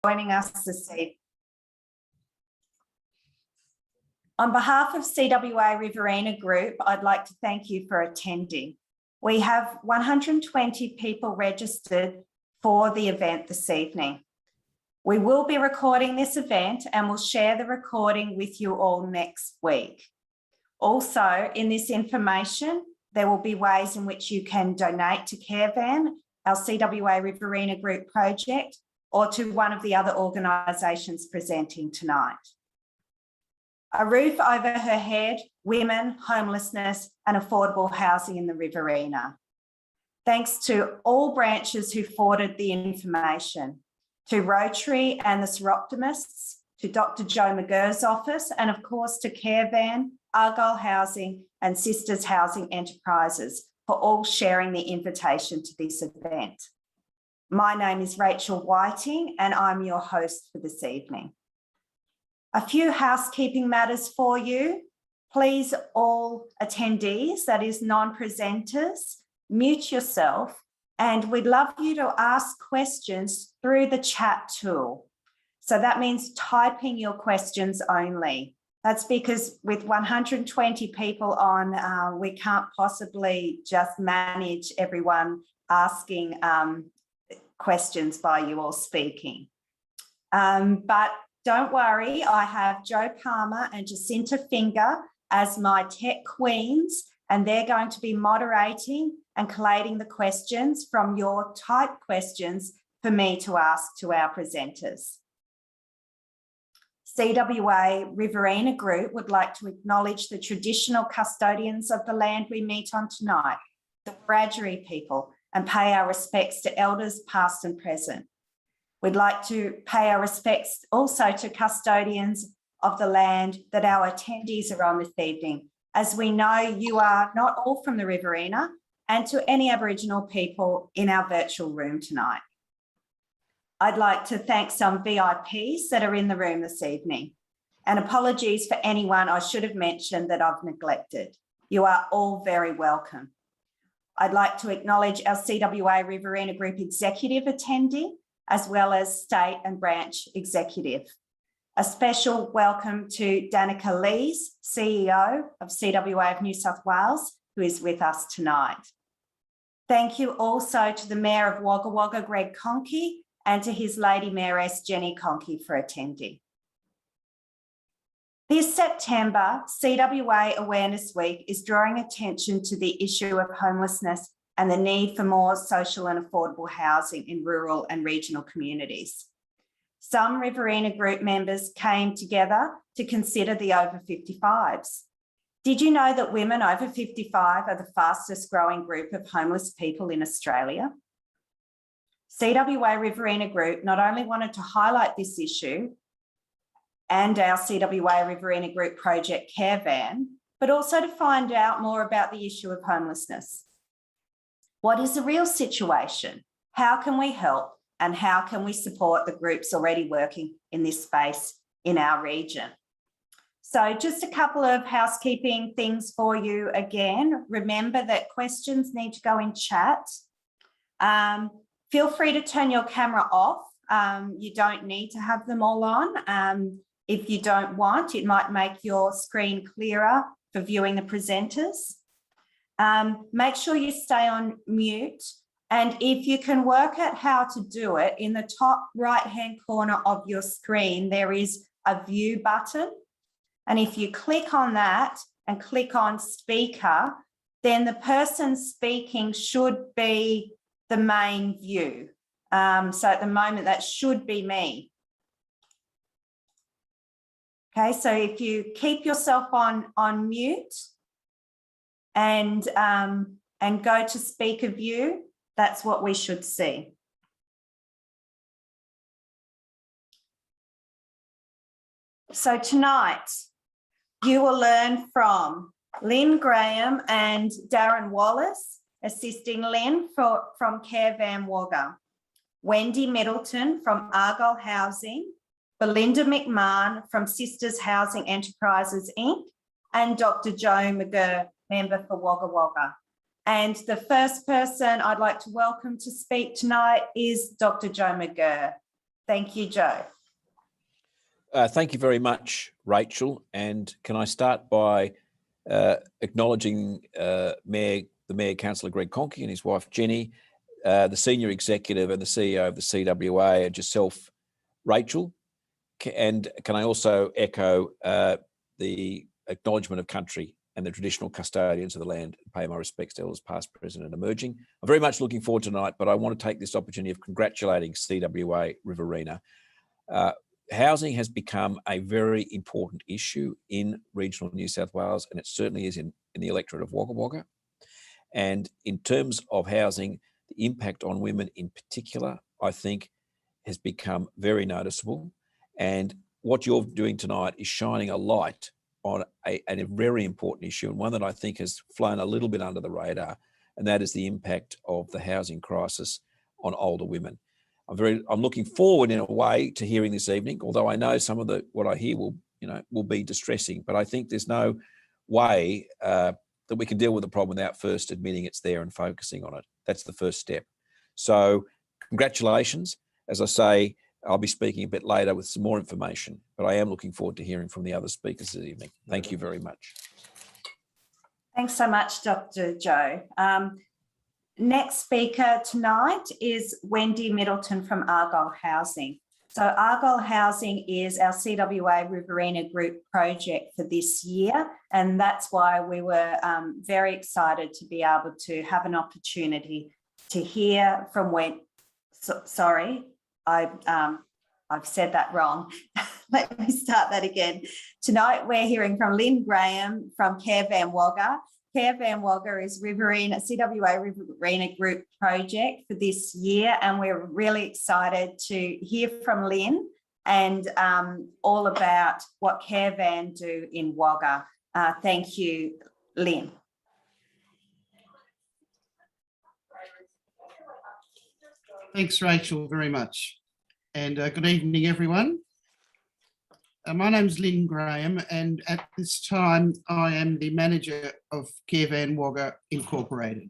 joining us this evening. On behalf of CWA Riverina Group, I'd like to thank you for attending. We have 120 people registered for the event this evening. We will be recording this event and we'll share the recording with you all next week. Also, in this information, there will be ways in which you can donate to Carevan, our CWA Riverina Group project, or to one of the other organisations presenting tonight. A roof over her head, women, homelessness and affordable housing in the Riverina. Thanks to all branches who forwarded the information, to Rotary and the Seroptimists, to Dr. Joe McGurr's office, and of course to Carevan, Argyle Housing and Sisters Housing Enterprises for all sharing the invitation to this event. My name is Rachel Whiting and I'm your host for this evening. A few housekeeping matters for you. Please, all attendees, that is non-presenters, mute yourself, and we'd love you to ask questions through the chat tool. So that means typing your questions only. That's because with 120 people on, we can't possibly just manage everyone asking questions by you all speaking. But don't worry, I have Joe Palmer and Jacinta Finger as my tech queens, and they're going to be moderating and collating the questions from your typed questions for me to ask to our presenters. CWA Riverina Group would like to acknowledge the traditional custodians of the land we meet on tonight, the Wiradjuri people, and pay our respects to elders past and present. We'd like to pay our respects also to custodians of the land that our attendees are on this evening, as we know you are not all from the Riverina, and to any Aboriginal people in our virtual room tonight. I'd like to thank some VIPs that are in the room this evening, and apologies for anyone I should have mentioned that I've neglected. You are all very welcome. I'd like to acknowledge our CWA Riverina Group executive attending, as well as state and branch executive. A special welcome to Danica Lees, CEO of CWA of New South Wales, who is with us tonight. Thank you also to the Mayor of Wagga Wagga, Greg Conkey, and to his Lady Mayoress, Jenny Conkey, for attending. This September, CWA Awareness Week is drawing attention to the issue of homelessness and the need for more social and affordable housing in rural and regional communities. Some Riverina Group members came together to consider the over 55s. Did you know that women over 55 are the fastest growing group of homeless people in Australia? CWA Riverina Group not only wanted to highlight this issue and our CWA Riverina Group project Carevan, but also to find out more about the issue of homelessness. What is the real situation? How can we help? And how can we support the groups already working in this space in our region? So just a couple of housekeeping things for you again. Remember that questions need to go in chat. Feel free to turn your camera off. You don't need to have them all on. If you don't want, it might make your screen clearer for viewing the presenters. Make sure you stay on mute, and if you can work out how to do it, in the top right-hand corner of your screen, there is a view button. And if you click on that and click on speaker, then the person speaking should be the main view. So at the moment, that should be me. Okay, so if you keep yourself on mute, and go to speaker view, that's what we should see. So tonight, you will learn from Lynn Graham and Darren Wallace, assisting Lynn from Carevan Wagga, Wendy Middleton from Argyle Housing, Belinda McMahon from Sisters Housing Enterprises Inc, and Dr. Joe McGurr, member for Wagga Wagga. And the first person I'd like to welcome to speak tonight is Dr. Joe McGurr. Thank you, Joe. Thank you very much, Rachel. And can I start by acknowledging the Mayor, Councillor Greg Conkey, and his wife Jenny, the Senior Executive and the CEO of the CWA, and yourself, Rachel. And can I also echo the acknowledgement of country and the traditional custodians of the land, and pay my respects to elders past, present and emerging. I'm very much looking forward to tonight, but I want to take this opportunity of congratulating CWA Riverina. Housing has become a very important issue in regional New South Wales, and it certainly is in the electorate of Wagga Wagga. And in terms of housing, the impact on women in particular, I think, has become very noticeable. And what you're doing tonight is shining a light on a very important issue, and one that I think has flown a little bit under the radar, and that is the impact of the housing crisis on older women. I'm looking forward in a way to hearing this evening, although I know some of what I hear will be distressing, but I think there's no way that we can deal with the problem without first admitting it's there and focusing on it. That's the first step. So congratulations. As I say, I'll be speaking a bit later with some more information, but I am looking forward to hearing from the other speakers this evening. Thank you very much. Thanks so much, Dr. Joe. Next speaker tonight is Wendy Middleton from Argyle Housing. So Argyle Housing is our CWA Riverina Group project for this year, and that's why we were very excited to be able to have an opportunity to hear from I've said that wrong. Let me start that again. Tonight we're hearing from Lynn Graham from Caravan Wagga. Caravan Wagga is CWA Riverina Group project for this year, and we're really excited to hear from Lynn and all about what Caravan do in Wagga. Thank you, Lynn. Thanks, Rachel, very much. And good evening, everyone. My name's Lynn Graham, and at this time I am the manager of Caravan Wagga Incorporated.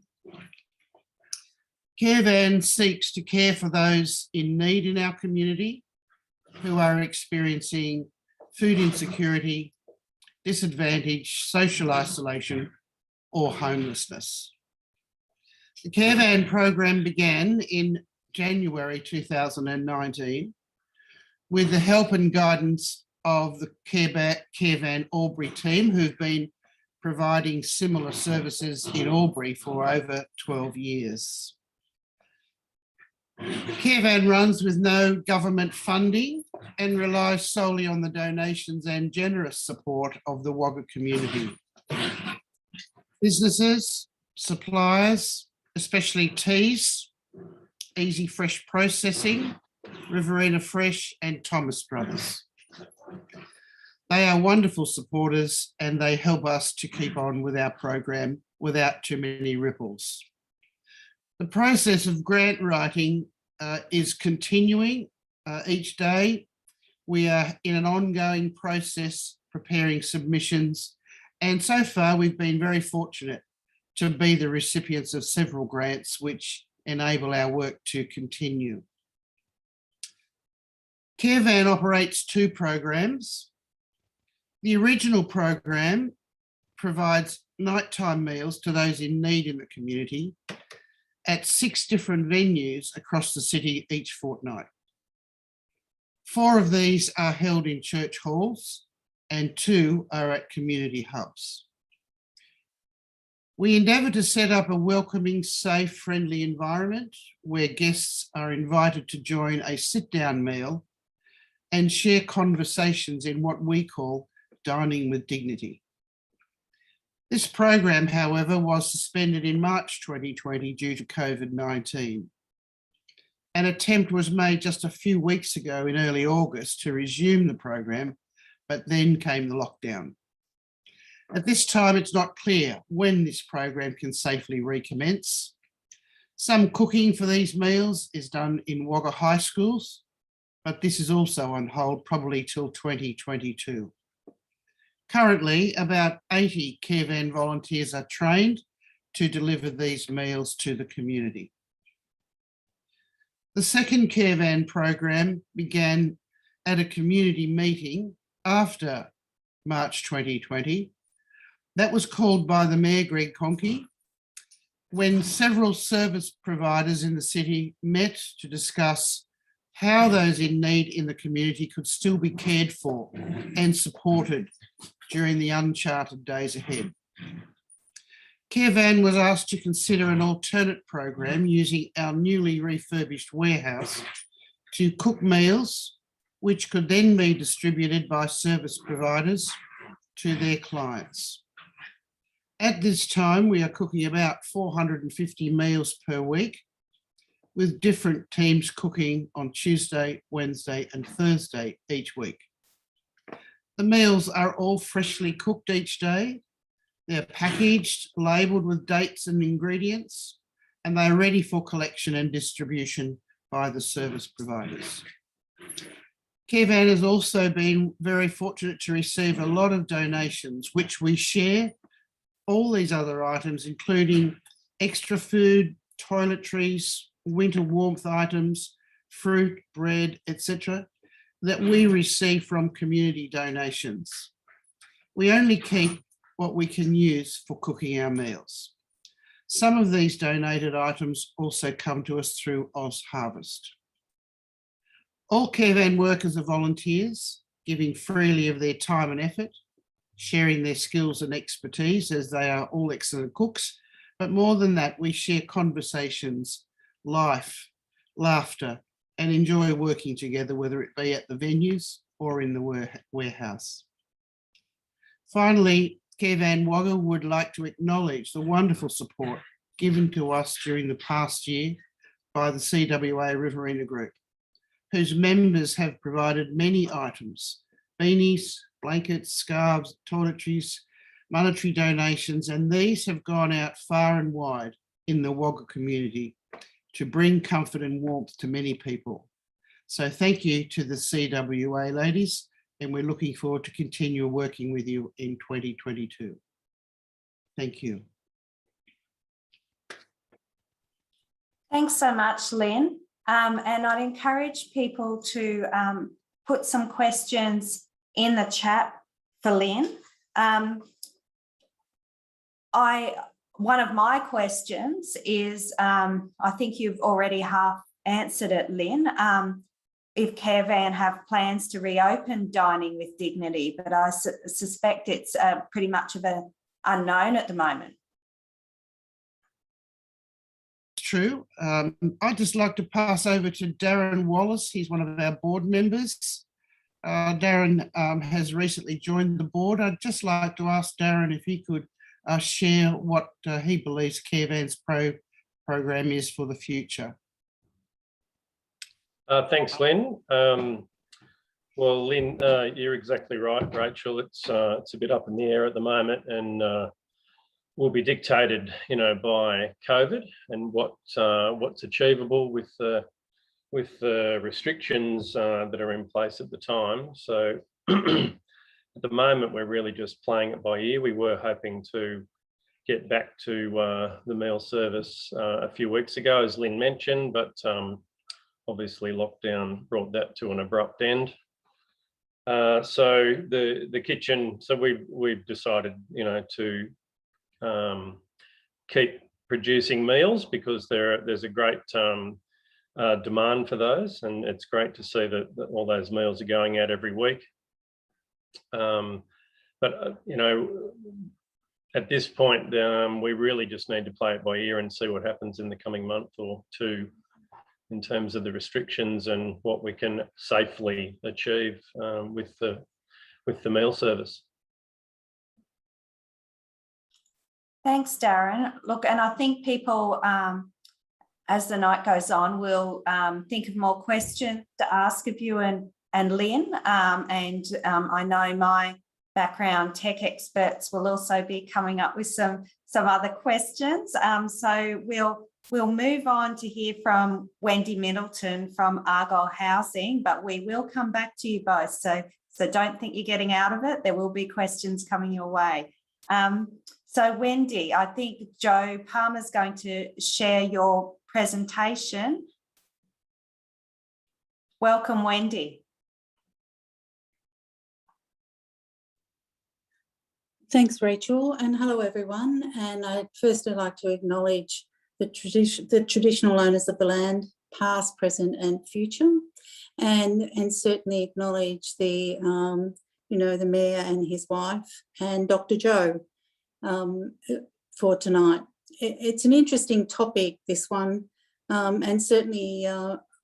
Caravan seeks to care for those in need in our community who are experiencing food insecurity, disadvantage, social isolation, or homelessness. The Caravan program began in January 2019 with the help and guidance of the Caravan Albury team, who've been providing similar services in Albury for over 12 years. Caravan runs with no government funding and relies solely on the donations and generous support of the Wagga community. Businesses, suppliers, especially teas, Easy Fresh Processing, Riverina Fresh and Thomas Brothers. They are wonderful supporters and they help us to keep on with our program without too many ripples. The process of grant writing is continuing each day. We are in an ongoing process preparing submissions, and so far we've been very fortunate to be the recipients of several grants which enable our work to continue. Caravan operates two programs. The original program provides nighttime meals to those in need in the community at 6 different venues across the city each fortnight. 4 of these are held in church halls and 2 are at community hubs. We endeavour to set up a welcoming, safe, friendly environment where guests are invited to join a sit-down meal and share conversations in what we call dining with dignity. This program, however, was suspended in March 2020 due to COVID-19. An attempt was made just a few weeks ago in early August to resume the program, but then came the lockdown. At this time, it's not clear when this program can safely recommence. Some cooking for these meals is done in Wagga high schools, but this is also on hold probably till 2022. Currently, about 80 Caravan volunteers are trained to deliver these meals to the community. The second caravan program began at a community meeting after March 2020. That was called by the Mayor, Greg Conkey, when several service providers in the city met to discuss how those in need in the community could still be cared for and supported during the uncharted days ahead. Caravan was asked to consider an alternate program using our newly refurbished warehouse to cook meals, which could then be distributed by service providers to their clients. At this time, we are cooking about 450 meals per week, with different teams cooking on Tuesday, Wednesday, and Thursday each week. The meals are all freshly cooked each day. They're packaged, labelled with dates and ingredients, and they're ready for collection and distribution by the service providers. Caravan has also been very fortunate to receive a lot of donations, which we share all these other items, including extra food, toiletries, winter warmth items, fruit, bread, etc., that we receive from community donations. We only keep what we can use for cooking our meals. Some of these donated items also come to us through Oz Harvest. All caravan workers are volunteers, giving freely of their time and effort, sharing their skills and expertise, as they are all excellent cooks. But more than that, we share conversations, life, laughter, and enjoy working together, whether it be at the venues or in the warehouse. Finally, Caravan Wagga would like to acknowledge the wonderful support given to us during the past year by the CWA Riverina Group, whose members have provided many items, beanies, blankets, scarves, toiletries, monetary donations, and these have gone out far and wide in the Wagga community to bring comfort and warmth to many people. So thank you to the CWA ladies, and we're looking forward to continue working with you in 2022. Thank you. Thanks so much, Lynn. And I'd encourage people to put some questions in the chat for Lynn. One of my questions is, I think you've already half answered it, Lynn, if Caravan have plans to reopen Dining with Dignity, but I suspect it's pretty much of an unknown at the moment. True. I'd just like to pass over to Darren Wallace. He's one of our board members. Darren has recently joined the board. I'd just like to ask Darren if he could share what he believes Caravan's program is for the future. Thanks, Lynn. Well, Lynn, you're exactly right, Rachel. It's a bit up in the air at the moment, and will be dictated, by COVID and what's achievable with the restrictions that are in place at the time. So at the moment, we're really just playing it by ear. We were hoping to get back to the meal service a few weeks ago, as Lynn mentioned, but obviously lockdown brought that to an abrupt end. So the kitchen, so we've decided, to keep producing meals because there's a great demand for those, and it's great to see that all those meals are going out every week. But at this point, we really just need to play it by ear and see what happens in the coming month or two in terms of the restrictions and what we can safely achieve with the meal service. Thanks, Darren. Look, and I think people, as the night goes on, will think of more questions to ask of you and Lynn. I know my background tech experts will also be coming up with some other questions. So we'll move on to hear from Wendy Middleton from Argyle Housing, but we will come back to you both. So don't think you're getting out of it. There will be questions coming your way. So Wendy, I think Joe Palmer's going to share your presentation. Welcome, Wendy. Thanks, Rachel, and hello, everyone. And I'd like to acknowledge the traditional owners of the land, past, present, and future, and certainly acknowledge the the mayor and his wife and Dr. Joe for tonight. It's an interesting topic, this one, and certainly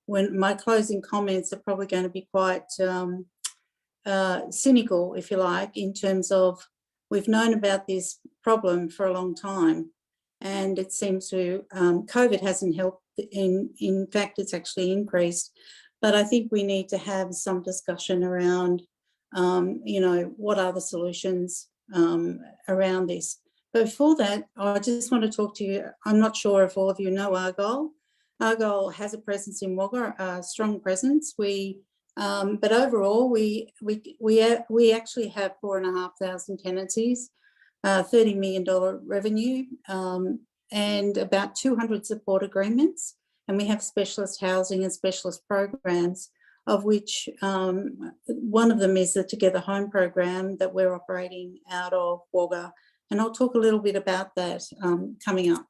when my closing comments are probably going to be quite cynical, if you like, in terms of we've known about this problem for a long time, and it seems to COVID hasn't helped. In fact, it's actually increased. But I think we need to have some discussion around, what are the solutions around this. But before that, I just want to talk to you. I'm not sure if all of you know Argyle. Argyle has a presence in Wagga, a strong presence. But overall, we actually have 4,500 tenancies, $30 million revenue, and about 200 support agreements. And we have specialist housing and specialist programs, of which one of them is the Together Home program that we're operating out of Wagga. And I'll talk a little bit about that coming up.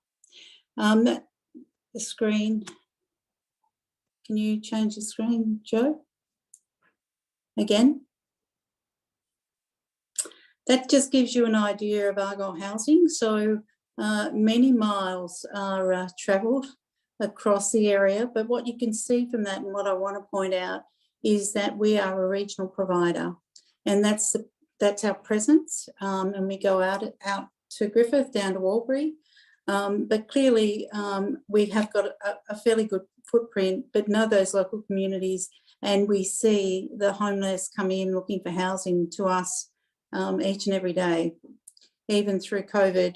The screen. Can you change the screen, Joe? Again, that just gives you an idea of Argyle housing. So many miles are travelled across the area, but what you can see from that, and what I want to point out, is that we are a regional provider, and that's our presence. And we go out to Griffith, down to Albury, but clearly we have got a fairly good footprint, but know those local communities. And we see the homeless come in looking for housing to us each and every day. Even through COVID,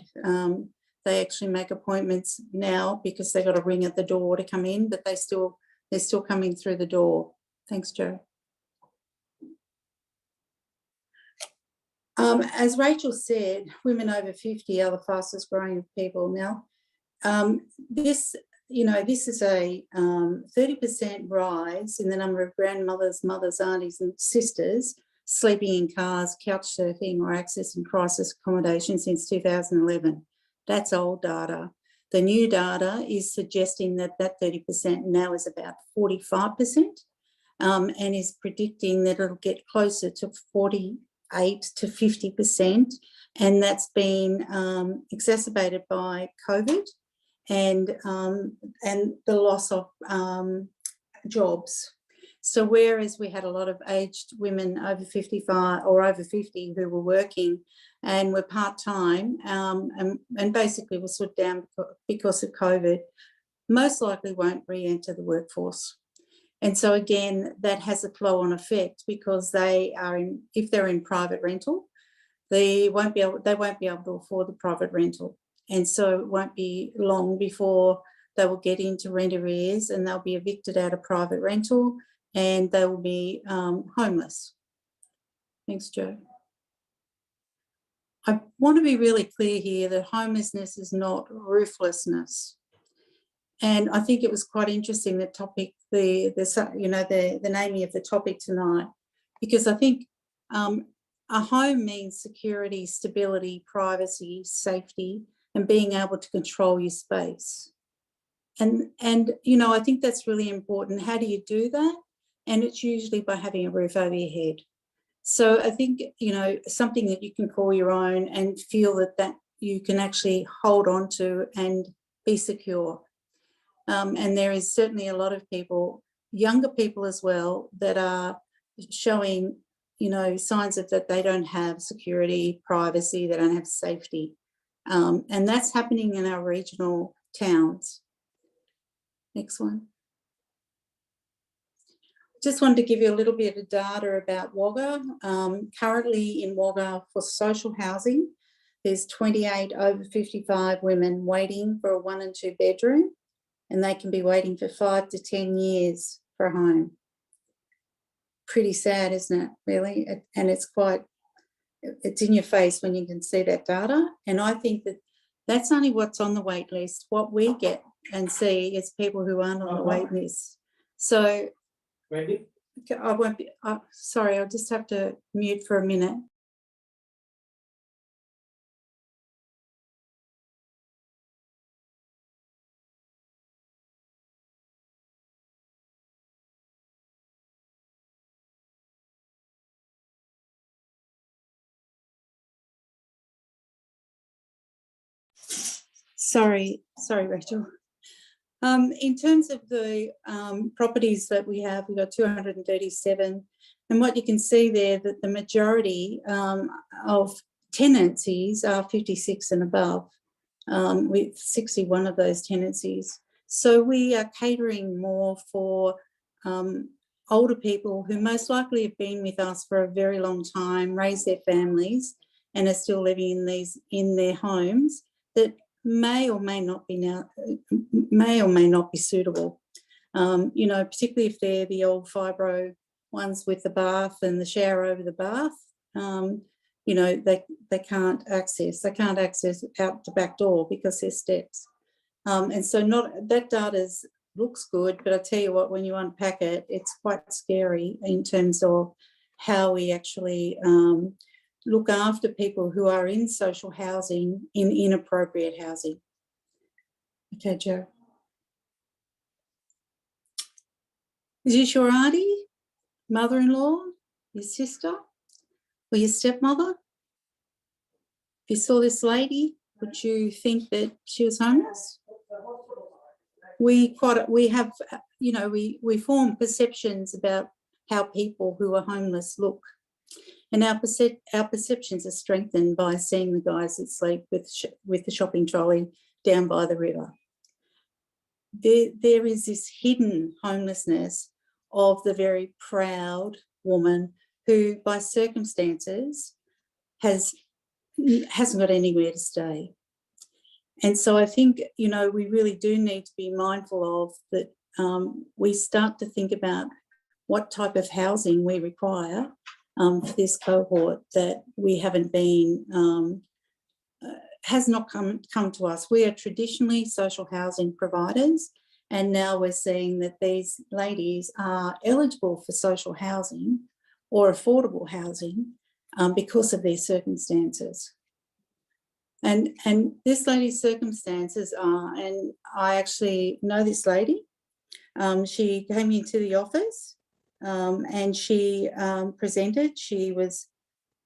they actually make appointments now because they've got a ring at the door to come in, but they're still coming through the door. Thanks, Joe. As Rachel said, women over 50 are the fastest growing people now. This is a 30% rise in the number of grandmothers, mothers, aunties and sisters sleeping in cars, couch surfing or accessing crisis accommodation since 2011. That's old data. The new data is suggesting that 30% now is about 45%, and is predicting that it'll get closer to 48 to 50%, and that's been exacerbated by COVID and the loss of jobs. So whereas we had a lot of aged women over 55 or over 50 who were working and were part-time and basically were stood down because of COVID, most likely won't re-enter the workforce. And so again, that has a flow-on effect because if they're in private rental, they won't be able to afford the private rental. And so it won't be long before they will get into rent arrears and they'll be evicted out of private rental and they will be homeless. Thanks, Joe. I want to be really clear here that homelessness is not rooflessness. And I think it was quite interesting, the topic, the naming of the topic tonight, because I think a home means security, stability, privacy, safety, and being able to control your space. And I think that's really important. How do you do that? And it's usually by having a roof over your head. So I think, something that you can call your own and feel that you can actually hold on to and be secure. And there is certainly a lot of people, younger people as well, that are showing, signs of that they don't have security, privacy, they don't have safety. And that's happening in our regional towns. Next one. Just wanted to give you a little bit of data about Wagga. Currently in Wagga for social housing, there's 28 over 55 women waiting for a 1 and 2 bedroom, and they can be waiting for 5 to 10 years for a home. Pretty sad, isn't it, really? And it's in your face when you can see that data. And I think that that's only what's on the wait list. What we get and see is people who aren't on the wait list. So Randy? Okay, I won't be, sorry, I'll just have to mute for a minute. Sorry, Rachel. In terms of the properties that we have, we've got 237. And what you can see there, that the majority of tenancies are 56 and above, with 61 of those tenancies. So we are catering more for older people who most likely have been with us for a very long time, raised their families, and are still living in their homes that may or may not be suitable. You know, particularly if they're the old fibro ones with the bath and the shower over the bath. You know, they can't access out the back door because there's steps. And so that data looks good, but I tell you what, when you unpack it, it's quite scary in terms of how we actually look after people who are in social housing, in inappropriate housing. Okay, Joe. Is this your auntie, mother-in-law, your sister, or your stepmother? If you saw this lady, would you think that she was homeless? We have, you know, we form perceptions about how people who are homeless look. And our perceptions are strengthened by seeing the guys that sleep with the shopping trolley down by the river. There is this hidden homelessness of the very proud woman who, by circumstances, hasn't got anywhere to stay. And so I think, you know, we really do need to be mindful of that. We start to think about what type of housing we require for this cohort that we haven't been, has not come to us. We are traditionally social housing providers, and now we're seeing that these ladies are eligible for social housing or affordable housing because of their circumstances. And this lady's circumstances are, and I actually know this lady, she came into the office and she presented. She was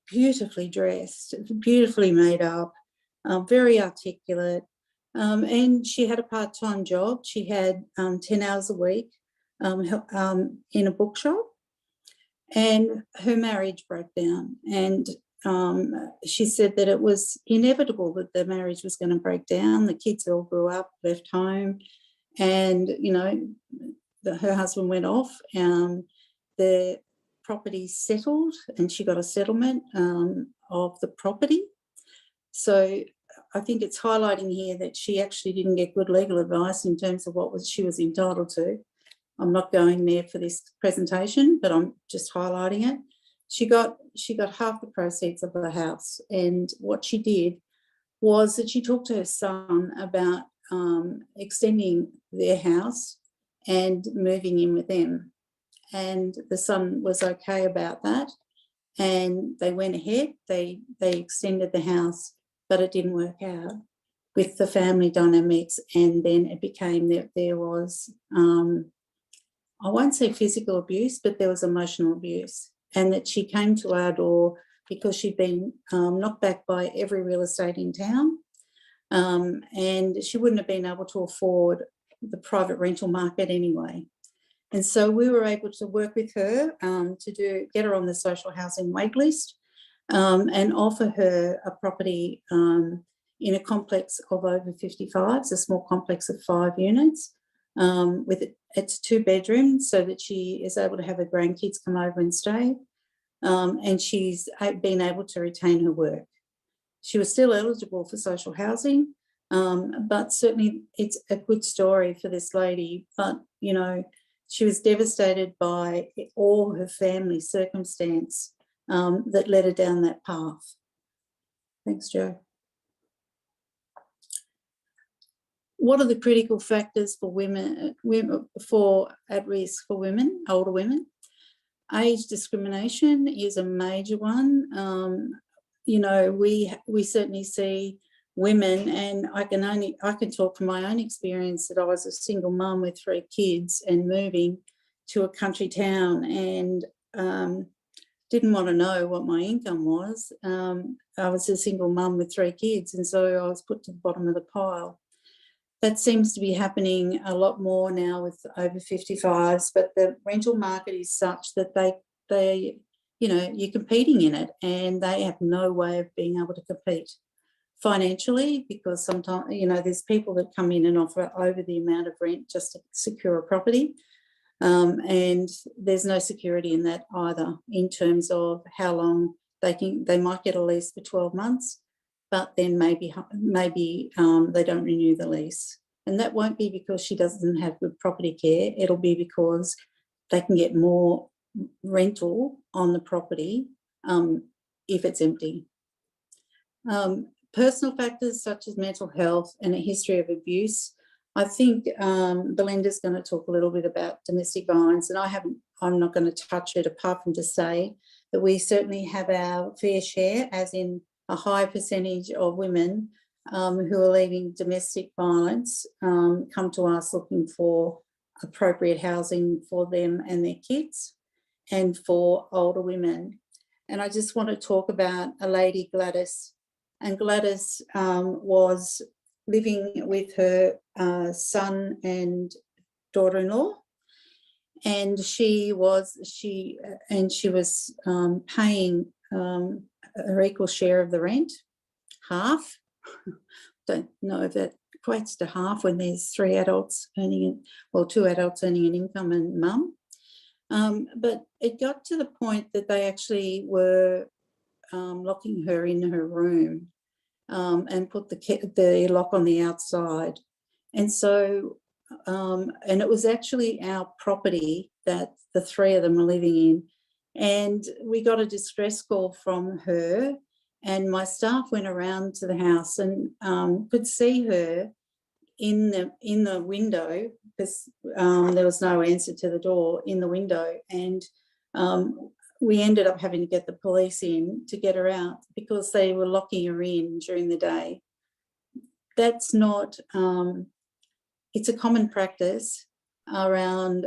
beautifully dressed, beautifully made up, very articulate, and she had a part-time job. She had 10 hours a week in a bookshop, and her marriage broke down. And she said that it was inevitable that the marriage was going to break down. The kids all grew up, left home, and, you know, her husband went off. The property settled, and she got a settlement of the property. So I think it's highlighting here that she actually didn't get good legal advice in terms of what she was entitled to. I'm not going there for this presentation, but I'm just highlighting it. She got half the proceeds of the house, and what she did was that she talked to her son about extending their house and moving in with them. And the son was okay about that, and they went ahead. They extended the house, but it didn't work out with the family dynamics, and then it became that there was, I won't say physical abuse, but there was emotional abuse, and that she came to our door because she'd been knocked back by every real estate in town, and she wouldn't have been able to afford the private rental market anyway. And so we were able to work with her to get her on the social housing wait list and offer her a property in a complex of over 55s, a small complex of 5 units. It's 2 bedrooms, so that she is able to have her grandkids come over and stay. And she's been able to retain her work. She was still eligible for social housing, but certainly it's a good story for this lady. But, you know, she was devastated by all her family circumstance that led her down that path. Thanks, Joe. what are the critical factors for women for at risk for women, older women? Age discrimination is a major one. You know, we certainly see women, and I can talk from my own experience that I was a single mum with 3 kids and moving to a country town, and didn't want to know what my income was. I was a single mum with 3 kids, and so I was put to the bottom of the pile. That seems to be happening a lot more now with over 55s, but the rental market is such that they, you know, you're competing in it, and they have no way of being able to compete financially, because sometimes, you know, there's people that come in and offer over the amount of rent just to secure a property. And there's no security in that either, in terms of how long they might get a lease for 12 months, but then maybe they don't renew the lease. And that won't be because she doesn't have good property care. It'll be because they can get more rental on the property if it's empty. Personal factors such as mental health and a history of abuse. I think Belinda's going to talk a little bit about domestic violence, and I'm not going to touch it apart from to say that we certainly have our fair share, as in a high percentage of women who are leaving domestic violence come to us looking for appropriate housing for them and their kids, and for older women. And I just want to talk about a lady, Gladys. And Gladys was living with her son and daughter-in-law, and she was paying her equal share of the rent, half. Don't know if that equates to half when there's 3 adults earning, well, 2 adults earning an income and mum. But it got to the point that they actually were locking her in her room and put the lock on the outside. And so, and it was actually our property that the 3 of them were living in. And we got a distress call from her, and my staff went around to the house and could see her in the window, because there was no answer to the door, in the window. And we ended up having to get the police in to get her out because they were locking her in during the day. That's not, it's a common practice around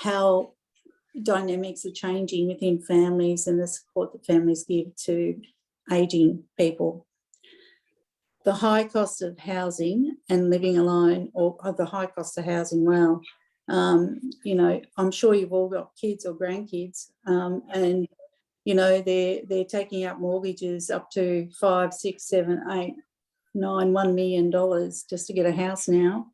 how dynamics are changing within families and the support that families give to ageing people. The high cost of housing and living alone, or the high cost of housing, well, you know, I'm sure you've all got kids or grandkids, and you know, they're taking out mortgages up to 5, 6, 7, 8, 9, $1 million just to get a house now.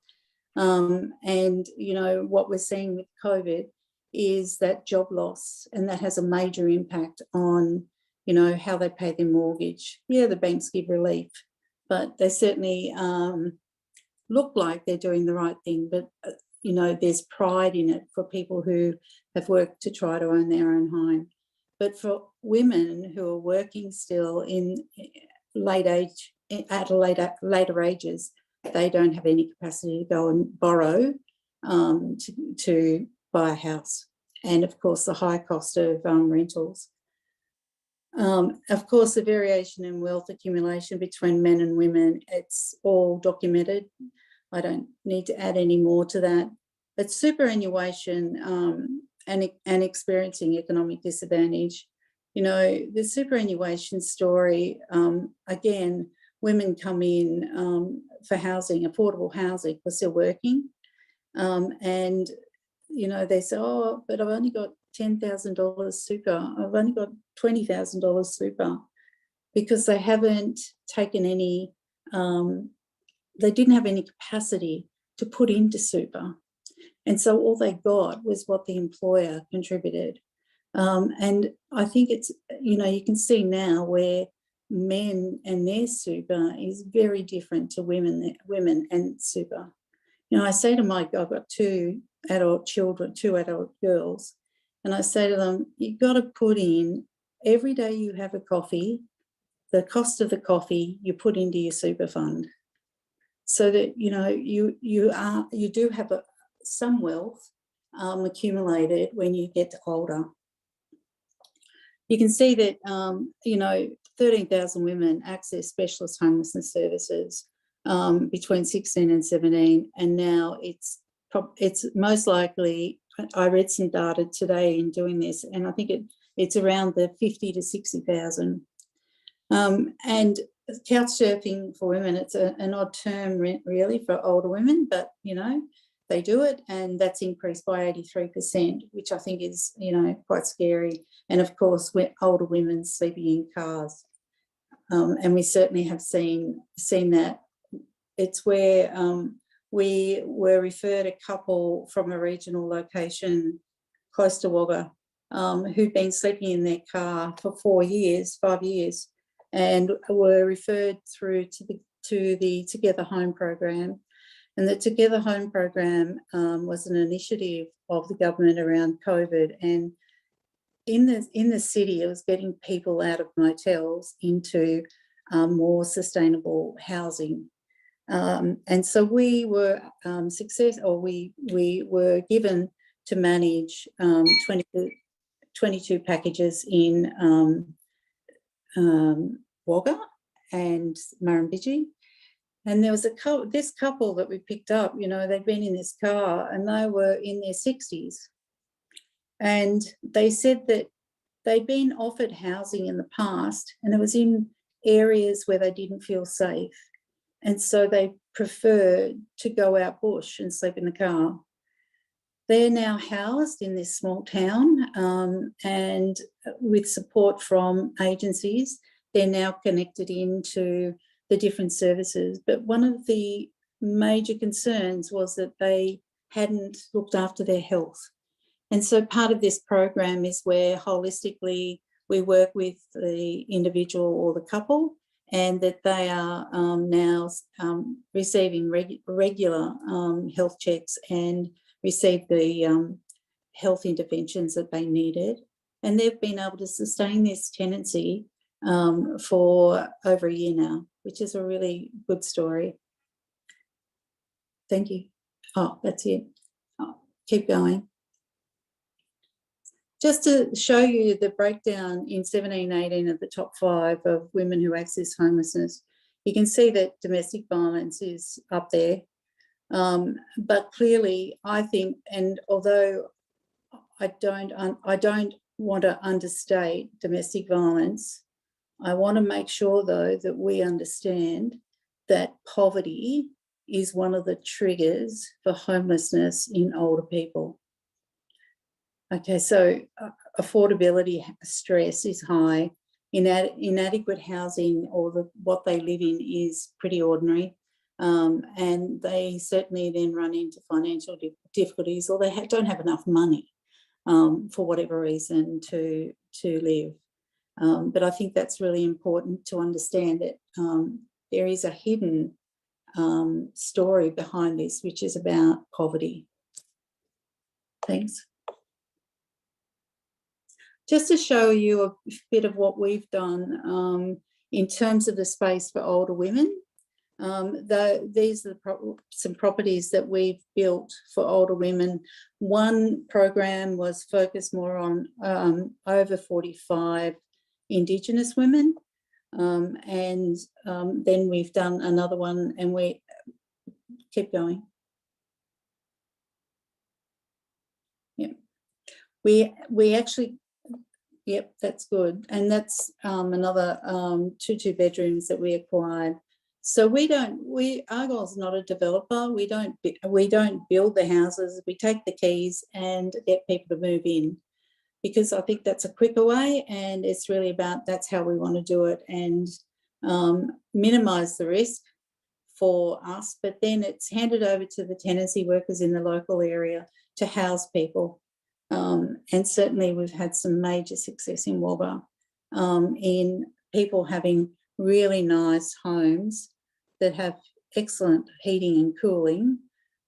And you know, what we're seeing with COVID is that job loss, and that has a major impact on, you know, how they pay their mortgage. Yeah, the banks give relief, but they certainly look like they're doing the right thing. But you know, there's pride in it for people who have worked to try to own their own home. But for women who are working still in late age, at later ages, they don't have any capacity to go and borrow to buy a house. And of course, the high cost of rentals. Of course, the variation in wealth accumulation between men and women, it's all documented. I don't need to add any more to that. But superannuation and experiencing economic disadvantage, you know, the superannuation story, again, women come in for housing, affordable housing, because they're working. And, you know, they say, oh, but I've only got $10,000 super. I've only got $20,000 super, because they haven't taken any, they didn't have any capacity to put into super. And so all they got was what the employer contributed. And I think it's, you know, you can see now where men and their super is very different to women and super. You know, I say to I've got 2 adult children, 2 adult girls, and I say to them, you've got to put in, every day you have a coffee, the cost of the coffee you put into your super fund. so that, you know, you do have some wealth accumulated when you get older. You can see that, you know, 13,000 women access specialist homelessness services between 16 and 17, and now it's most likely, I read some data today in doing this, and I think it's around the 50 to 60,000. And couch surfing for women, it's an odd term really for older women, but, you know, they do it, and that's increased by 83%, which I think is, you know, quite scary. And of course, we're older women sleeping in cars, and we certainly have seen that. It's where we were referred a couple from a regional location close to Wagga who'd been sleeping in their car for 5 years, and were referred through to the Together Home program. And the Together Home program was an initiative of the government around COVID, and in the city, it was getting people out of motels into more sustainable housing. And so we were we were given to manage 22 packages in Wagga and Murrumbidgee. And there was this couple that we picked up, you know, they'd been in this car and they were in their 60s. And they said that they'd been offered housing in the past, and it was in areas where they didn't feel safe. And so they preferred to go out bush and sleep in the car. They're now housed in this small town, and with support from agencies, they're now connected into the different services. But one of the major concerns was that they hadn't looked after their health. And so part of this program is where holistically we work with the individual or the couple, and that they are now receiving regular health checks and receive the health interventions that they needed. And they've been able to sustain this tenancy for over a year now, which is a really good story. Thank you. Oh, that's it. Oh, keep going. Just to show you the breakdown in 17-18 of the top 5 of women who access homelessness, you can see that domestic violence is up there. But clearly, I think, and although I don't want to understate domestic violence, I want to make sure, though, that we understand that poverty is one of the triggers for homelessness in older people. Okay, so affordability stress is high. Inadequate housing, or what they live in, is pretty ordinary. And they certainly then run into financial difficulties, or they don't have enough money for whatever reason to live. But I think that's really important to understand that there is a hidden story behind this, which is about poverty. Thanks. Just to show you a bit of what we've done in terms of the space for older women. These are some properties that we've built for older women. One program was focused more on over 45 Indigenous women, and then we've done another one, and we keep going. Yeah, we actually. Yep, that's good. And that's another 2 bedrooms that we acquired. So Argyle's not a developer. We don't build the houses. We take the keys and get people to move in, because I think that's a quicker way, and it's really about, that's how we want to do it, and minimise the risk for us. But then it's handed over to the tenancy workers in the local area to house people. And certainly we've had some major success in Wagga in people having really nice homes that have excellent heating and cooling,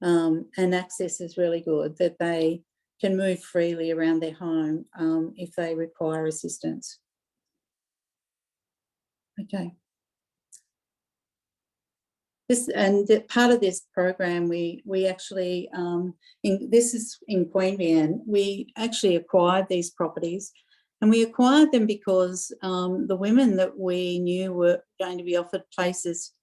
and access is really good, that they can move freely around their home if they require assistance. Okay. Part of this program, we actually, this is in Queanbeyan, we actually acquired these properties, and we acquired them because the women that we knew were going to be offered places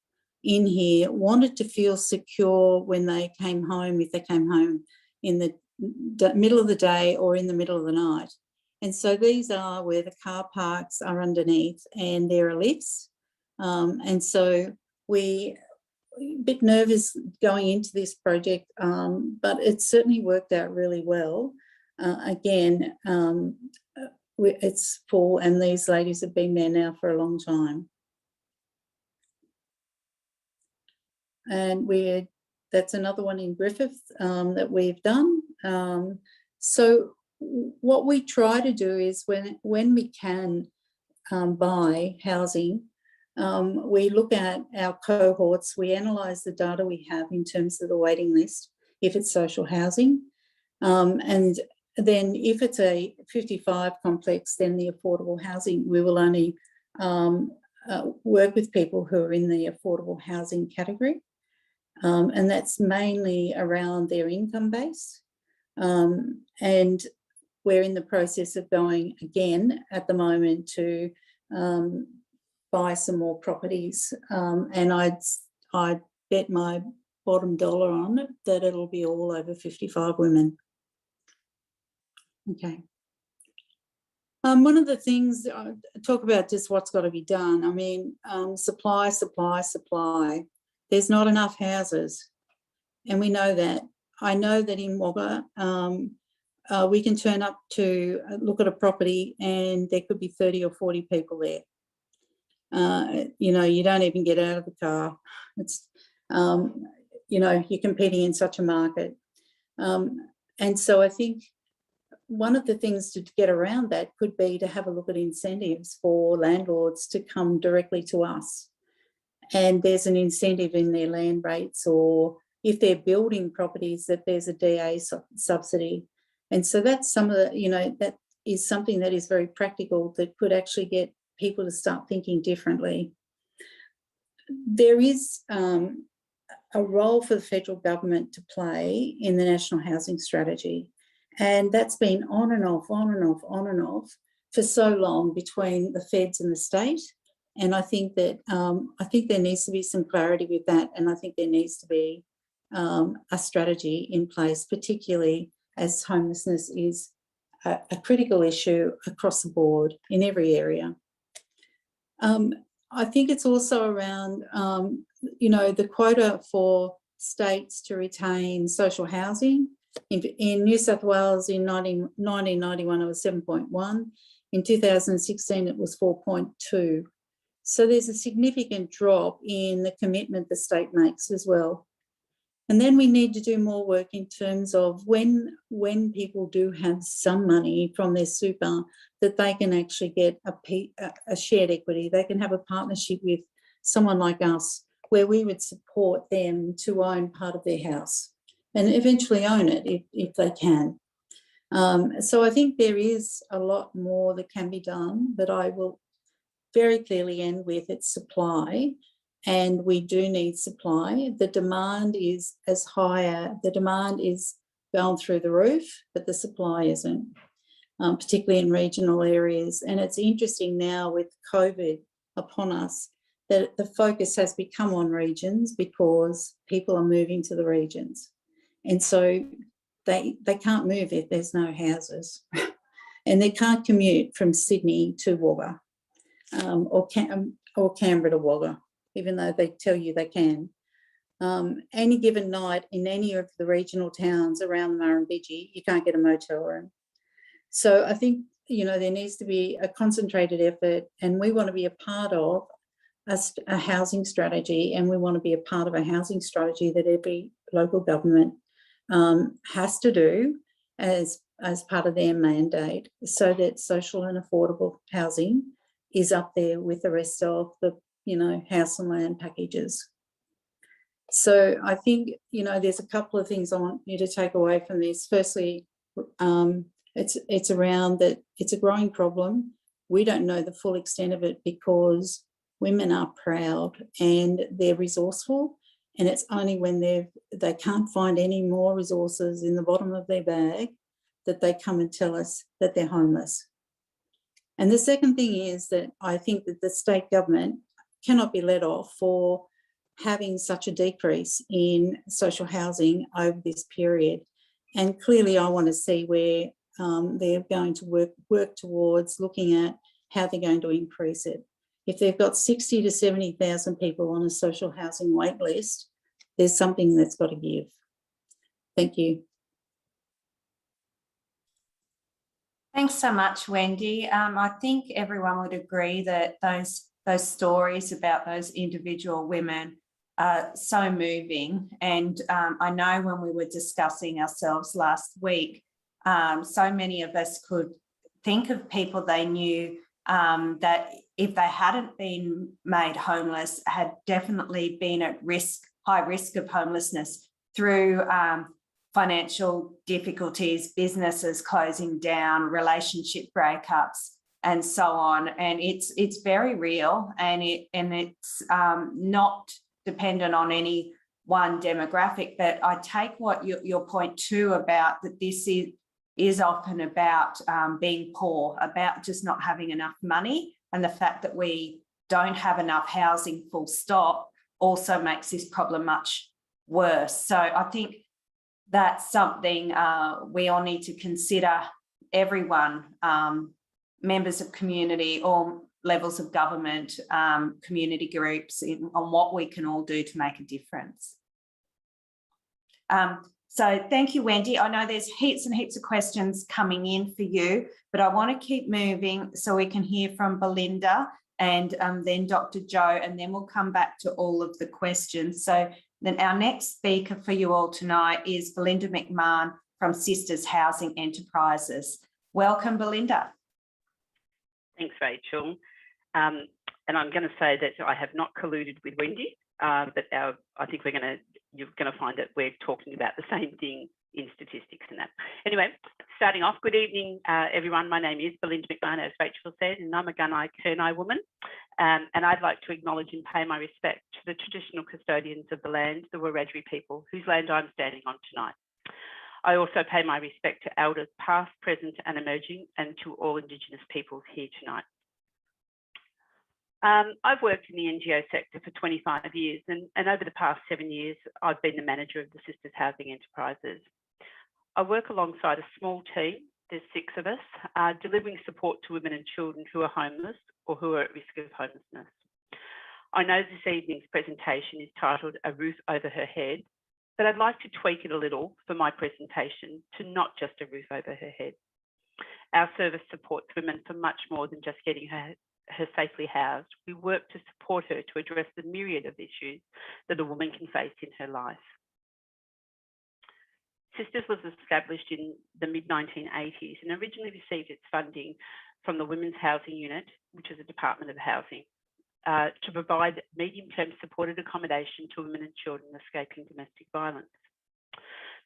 in here wanted to feel secure when they came home, if they came home in the middle of the day or in the middle of the night. And so these are where the car parks are underneath and there are lifts. And so we a bit nervous going into this project, but it certainly worked out really well. Again, it's full, and these ladies have been there now for a long time. And that's another one in Griffith that we've done. So what we try to do is when we can buy housing, we look at our cohorts, we analyse the data we have in terms of the waiting list, if it's social housing. And then if it's a 55 complex, then the affordable housing, we will only work with people who are in the affordable housing category. And that's mainly around their income base. And we're in the process of going again at the moment to buy some more properties. And I'd bet my bottom dollar on it that it'll be all over 55 women. Okay. One of the things, talk about just what's got to be done. I mean, supply. There's not enough houses, and we know that. I know that in Wagga, we can turn up to look at a property and there could be 30 or 40 people there. You know, you don't even get out of the car. It's, you know, you're competing in such a market. And so I think one of the things to get around that could be to have a look at incentives for landlords to come directly to us. And there's an incentive in their land rates, or if they're building properties, that there's a DA subsidy. And so that's some of the, you know, that is something that is very practical that could actually get people to start thinking differently. There is a role for the federal government to play in the National Housing Strategy. And that's been on and off for so long between the feds and the state. And I think that there needs to be some clarity with that, and I think there needs to be a strategy in place, particularly as homelessness is a critical issue across the board in every area. I think it's also around, you know, the quota for states to retain social housing. In New South Wales in 1991 it was 7.1. In 2016 it was 4.2. So there's a significant drop in the commitment the state makes as well. And then we need to do more work in terms of when people do have some money from their super, that they can actually get a shared equity. They can have a partnership with someone like us where we would support them to own part of their house and eventually own it if they can. So I think there is a lot more that can be done, but I will very clearly end with its supply. And we do need supply. The demand is the demand is going through the roof, but the supply isn't, particularly in regional areas. And it's interesting now with COVID upon us that the focus has become on regions because people are moving to the regions. And so they can't move if there's no houses. And they can't commute from Sydney to Wagga or Canberra to Wagga, even though they tell you they can. Any given night in any of the regional towns around the Murrumbidgee, you can't get a motel room. So I think, you know, there needs to be a concentrated effort, and we want to be a part of a housing strategy, and we want to be a part of a housing strategy that every local government has to do as part of their mandate, so that social and affordable housing is up there with the rest of the, you know, house and land packages. So I think, you know, there's a couple of things I want you to take away from this. Firstly, it's around that it's a growing problem. We don't know the full extent of it because women are proud and they're resourceful, And it's only when they can't find any more resources in the bottom of their bag that they come and tell us that they're homeless. And the second thing is that I think that the state government cannot be let off for having such a decrease in social housing over this period. And clearly I want to see where they're going to work towards looking at how they're going to increase it. If they've got 60 to 70,000 people on a social housing wait list, there's something that's got to give. Thank you. Thanks so much, Wendy. I think everyone would agree that those stories about those individual women are so moving. And I know when we were discussing ourselves last week, so many of us could think of people they knew that if they hadn't been made homeless, had definitely been at risk, high risk of homelessness through financial difficulties, businesses closing down, relationship breakups, and so on. And it's very real, and it's not dependent on any one demographic. But I take what your point too about that this is often about being poor, about just not having enough money, and the fact that we don't have enough housing full stop also makes this problem much worse. So I think that's something we all need to consider, everyone, members of community, all levels of government, community groups, on what we can all do to make a difference. So thank you, Wendy. I know there's heaps and heaps of questions coming in for you, but I want to keep moving so we can hear from Belinda and then Dr. Joe, and then we'll come back to all of the questions. So then our next speaker for you all tonight is Belinda McMahon from Sisters Housing Enterprises. Welcome, Belinda. Thanks, Rachel. And I'm going to say that I have not colluded with Wendy, but I think you're going to find that we're talking about the same thing in statistics and that. Anyway, starting off, good evening, everyone. My name is Belinda McMahon, as Rachel said, and I'm a Gunai-Kurnai woman. And I'd like to acknowledge and pay my respect to the traditional custodians of the land, the Wiradjuri people, whose land I'm standing on tonight. I also pay my respect to elders past, present and emerging, and to all Indigenous peoples here tonight. I've worked in the NGO sector for 25 years, and over the past 7 years, I've been the manager of the Sisters Housing Enterprises. I work alongside a small team, there's 6 of us, delivering support to women and children who are homeless or who are at risk of homelessness. I know this evening's presentation is titled A Roof Over Her Head, but I'd like to tweak it a little for my presentation to not just a roof over her head. Our service supports women for much more than just getting her safely housed. We work to support her to address the myriad of issues that a woman can face in her life. Sisters was established in the mid-1980s and originally received its funding from the Women's Housing Unit, which is a Department of Housing, to provide medium-term supported accommodation to women and children escaping domestic violence.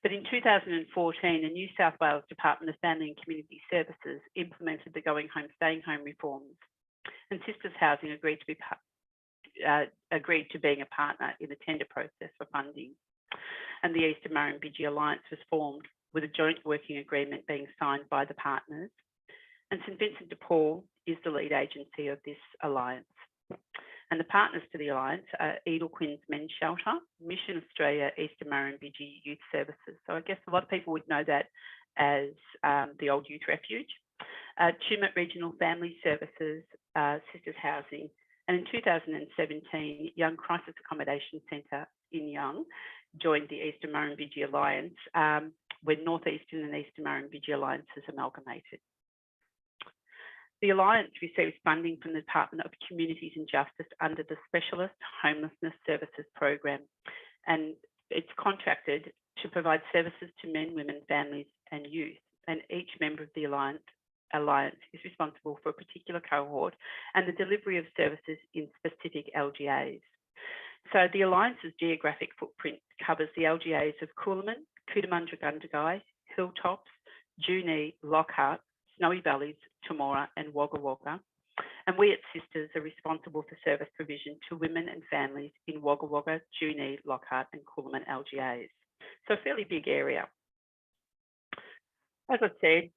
But in 2014, the New South Wales Department of Family and Community Services implemented the Going Home, Staying Home reforms, and Sisters Housing agreed to being a partner in the tender process for funding. And the Eastern Murrumbidgee Alliance was formed with a joint working agreement being signed by the partners. And St Vincent de Paul is the lead agency of this alliance. And the partners to the alliance are Edel Quins Men's Shelter, Mission Australia, Eastern Murrumbidgee Youth Services. So I guess a lot of people would know that as the old youth refuge. Tumut Regional Family Services, Sisters Housing, and in 2017, Young Crisis Accommodation Centre in Young joined the Eastern Murrumbidgee Alliance, when North Eastern and Eastern Murrumbidgee Alliances amalgamated. The Alliance receives funding from the Department of Communities and Justice under the Specialist Homelessness Services Program, and it's contracted to provide services to men, women, families and youth, and each member of the Alliance is responsible for a particular cohort and the delivery of services in specific LGAs. So the Alliance's geographic footprint covers the LGAs of Coolaman, Cootamundra-Gundagai, Hilltops, Junee, Lockhart, Snowy Valleys, Temora and Wagga Wagga. And we at Sisters are responsible for service provision to women and families in Wagga Wagga, Junee, Lockhart and Coolum LGAs. So a fairly big area. As I said,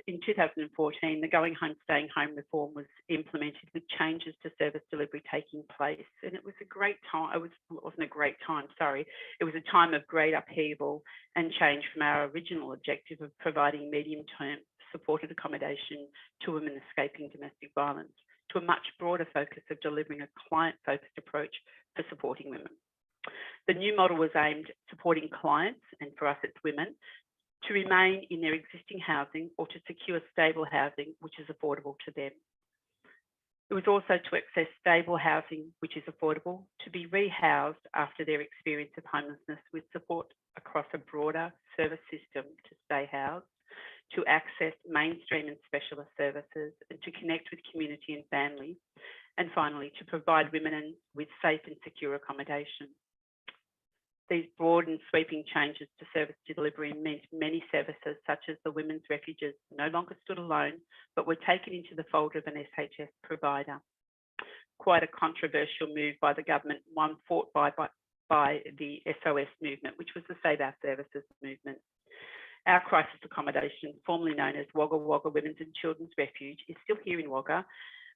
in 2014, the Going Home, Staying Home reform was implemented with changes to service delivery taking place. And it was a great time, it wasn't a great time, sorry. It was a time of great upheaval and change from our original objective of providing medium-term supported accommodation to women escaping domestic violence to a much broader focus of delivering a client-focused approach for supporting women. The new model was aimed at supporting clients, and for us it's women, to remain in their existing housing or to secure stable housing which is affordable to them. It was also to access stable housing which is affordable, to be rehoused after their experience of homelessness with support across a broader service system to stay housed, to access mainstream and specialist services, and to connect with community and family, and finally to provide women with safe and secure accommodation. These broad and sweeping changes to service delivery meant many services, such as the women's refuges, no longer stood alone, but were taken into the fold of an SHS provider. Quite a controversial move by the government, one fought by the SOS movement, which was the Save Our Services movement. Our crisis accommodation, formerly known as Wagga Wagga Women's and Children's Refuge, is still here in Wagga,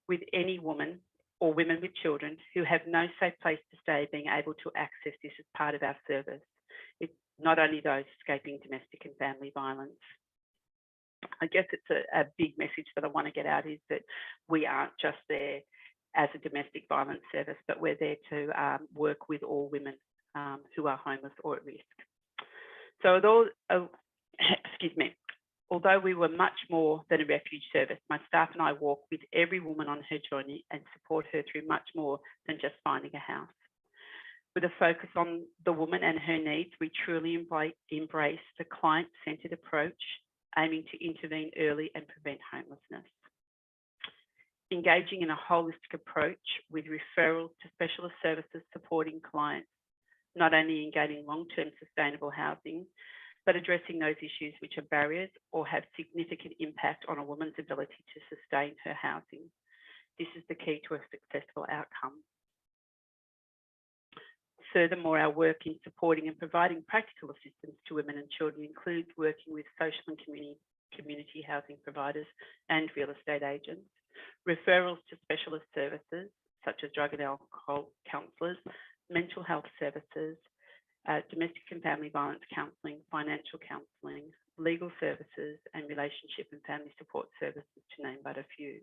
with any woman or women with children who have no safe place to stay being able to access this as part of our service. It's not only those escaping domestic and family violence. I guess it's a big message that I want to get out is that we aren't just there as a domestic violence service, but we're there to work with all women who are homeless or at risk. So although we were much more than a refuge service, my staff and I walk with every woman on her journey and support her through much more than just finding a house. With a focus on the woman and her needs, we truly embrace the client-centred approach, aiming to intervene early and prevent homelessness. Engaging in a holistic approach with referrals to specialist services supporting clients, not only in gaining long-term sustainable housing, but addressing those issues which are barriers or have significant impact on a woman's ability to sustain her housing. This is the key to a successful outcome. Furthermore, our work in supporting and providing practical assistance to women and children includes working with social and community housing providers and real estate agents, referrals to specialist services such as drug and alcohol counsellors, mental health services, domestic and family violence counselling, financial counselling, legal services, and relationship and family support services, to name but a few.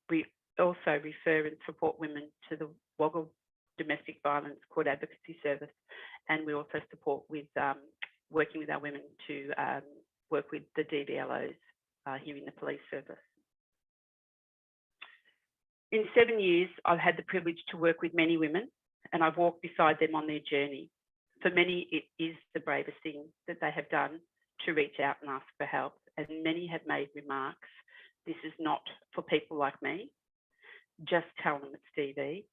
We also refer and support women to the Wagga Domestic Violence Court Advocacy Service, and we also support with working with our women to work with the DVLOs here in the police service. In 7 years, I've had the privilege to work with many women, and I've walked beside them on their journey. For many, it is the bravest thing that they have done to reach out and ask for help. And many have made remarks, this is not for people like me. Just tell them it's DV.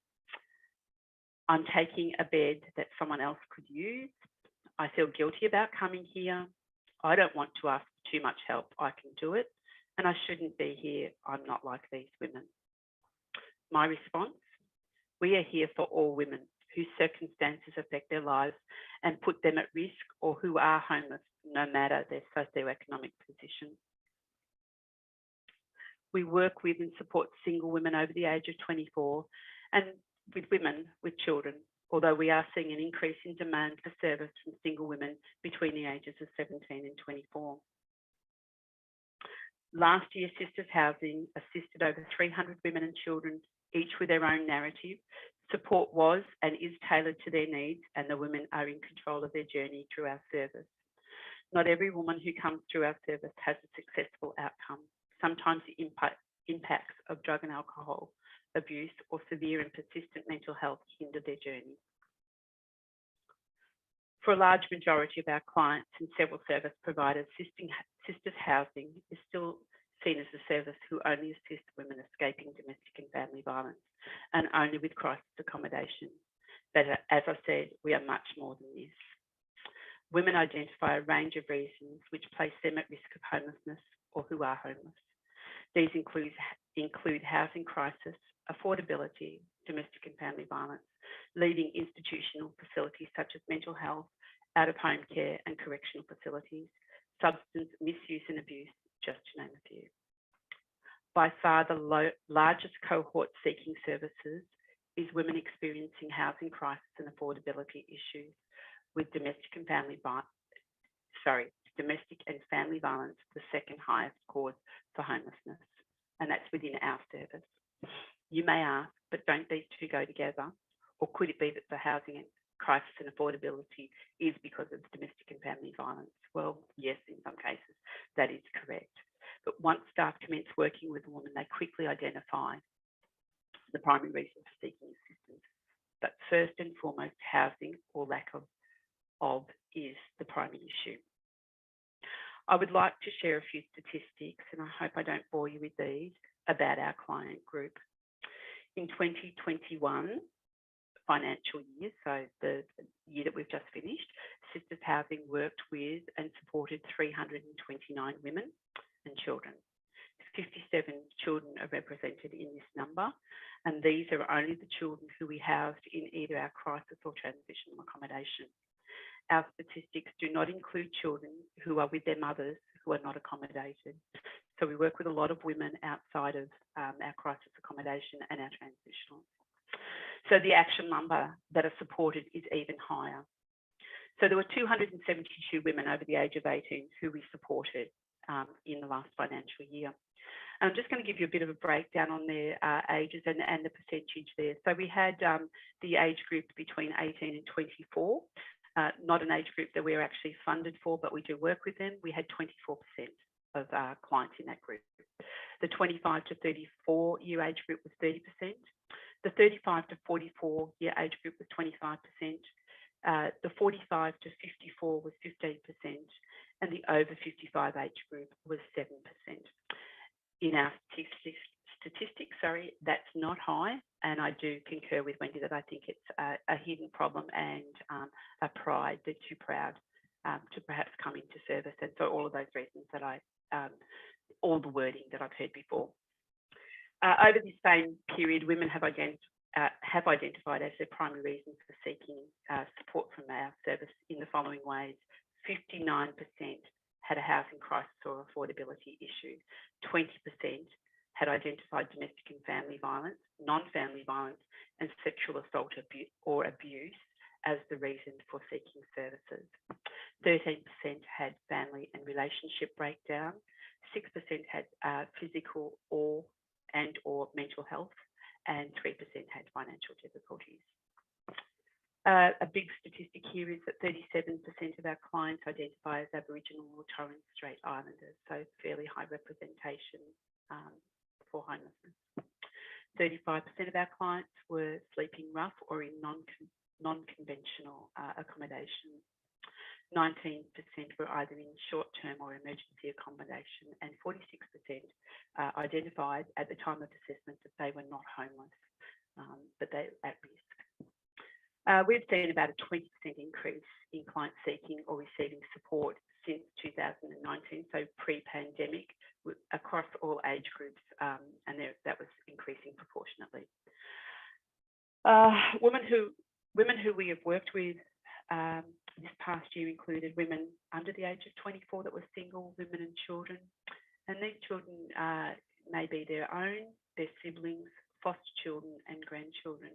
I'm taking a bed that someone else could use. I feel guilty about coming here. I don't want to ask for too much help. I can do it. And I shouldn't be here. I'm not like these women. My response, we are here for all women whose circumstances affect their lives and put them at risk, or who are homeless, no matter their socioeconomic position. We work with and support single women over the age of 24 and with women with children, although we are seeing an increase in demand for service from single women between the ages of 17 and 24. Last year, Sisters Housing assisted over 300 women and children, each with their own narrative. Support was and is tailored to their needs, and the women are in control of their journey through our service. Not every woman who comes through our service has a successful outcome. Sometimes the impacts of drug and alcohol abuse or severe and persistent mental health hinder their journey. For a large majority of our clients and several service providers, Sisters Housing is still seen as a service who only assist women escaping domestic and family violence, and only with crisis accommodation. But as I said, we are much more than this. Women identify a range of reasons which place them at risk of homelessness or who are homeless. These include housing crisis, affordability, domestic and family violence, leaving institutional facilities such as mental health, out-of-home care and correctional facilities, substance misuse and abuse, just to name a few. By far the largest cohort seeking services is women experiencing housing crisis and affordability issues, with domestic and family violence, the second highest cause for homelessness, and that's within our service. You may ask, but don't these two go together? Or could it be that the housing crisis and affordability is because of domestic and family violence? Well, yes, in some cases, that is correct. But once staff commence working with a woman, they quickly identify the primary reason for seeking assistance. But first and foremost, housing or lack of is the primary issue. I would like to share a few statistics, and I hope I don't bore you with these, about our client group. In 2021 financial year, so the year that we've just finished, Sisters Housing worked with and supported 329 women and children. 57 children are represented in this number, and these are only the children who we housed in either our crisis or transitional accommodation. Our statistics do not include children who are with their mothers who are not accommodated. So we work with a lot of women outside of our crisis accommodation and our transitional. So the actual number that are supported is even higher. So there were 272 women over the age of 18 who we supported in the last financial year. And I'm just going to give you a bit of a breakdown on their ages and the percentage there. So we had the age group between 18 and 24. Not an age group that we're actually funded for, but we do work with them. We had 24% of clients in that group. The 25 to 34 year age group was 30%. The 35 to 44 year age group was 25%. The 45 to 54 was 15%. And the over 55 age group was 7%. In our statistics, that's not high. And I do concur with Wendy that I think it's a hidden problem and a pride. They're too proud to perhaps come into service. And so all of those reasons that all the wording that I've heard before. Over this same period, women have identified as their primary reasons for seeking support from our service in the following ways. 59% had a housing crisis or affordability issue. 20% had identified domestic and family violence, non-family violence, and sexual assault or abuse as the reason for seeking services. 13% had family and relationship breakdown. 6% had physical or mental health, and 3% had financial difficulties. A big statistic here is that 37% of our clients identify as Aboriginal or Torres Strait Islanders, so fairly high representation for homelessness. 35% of our clients were sleeping rough or in non-conventional accommodation. 19% were either in short-term or emergency accommodation, and 46% identified at the time of assessment that they were not homeless, but they're at risk. We've seen about a 20% increase in clients seeking or receiving support since 2019, so pre-pandemic, across all age groups, and that was increasing proportionately. Women who we have worked with this past year included women under the age of 24 that were single, women and children, and these children may be their own, their siblings, foster children and grandchildren.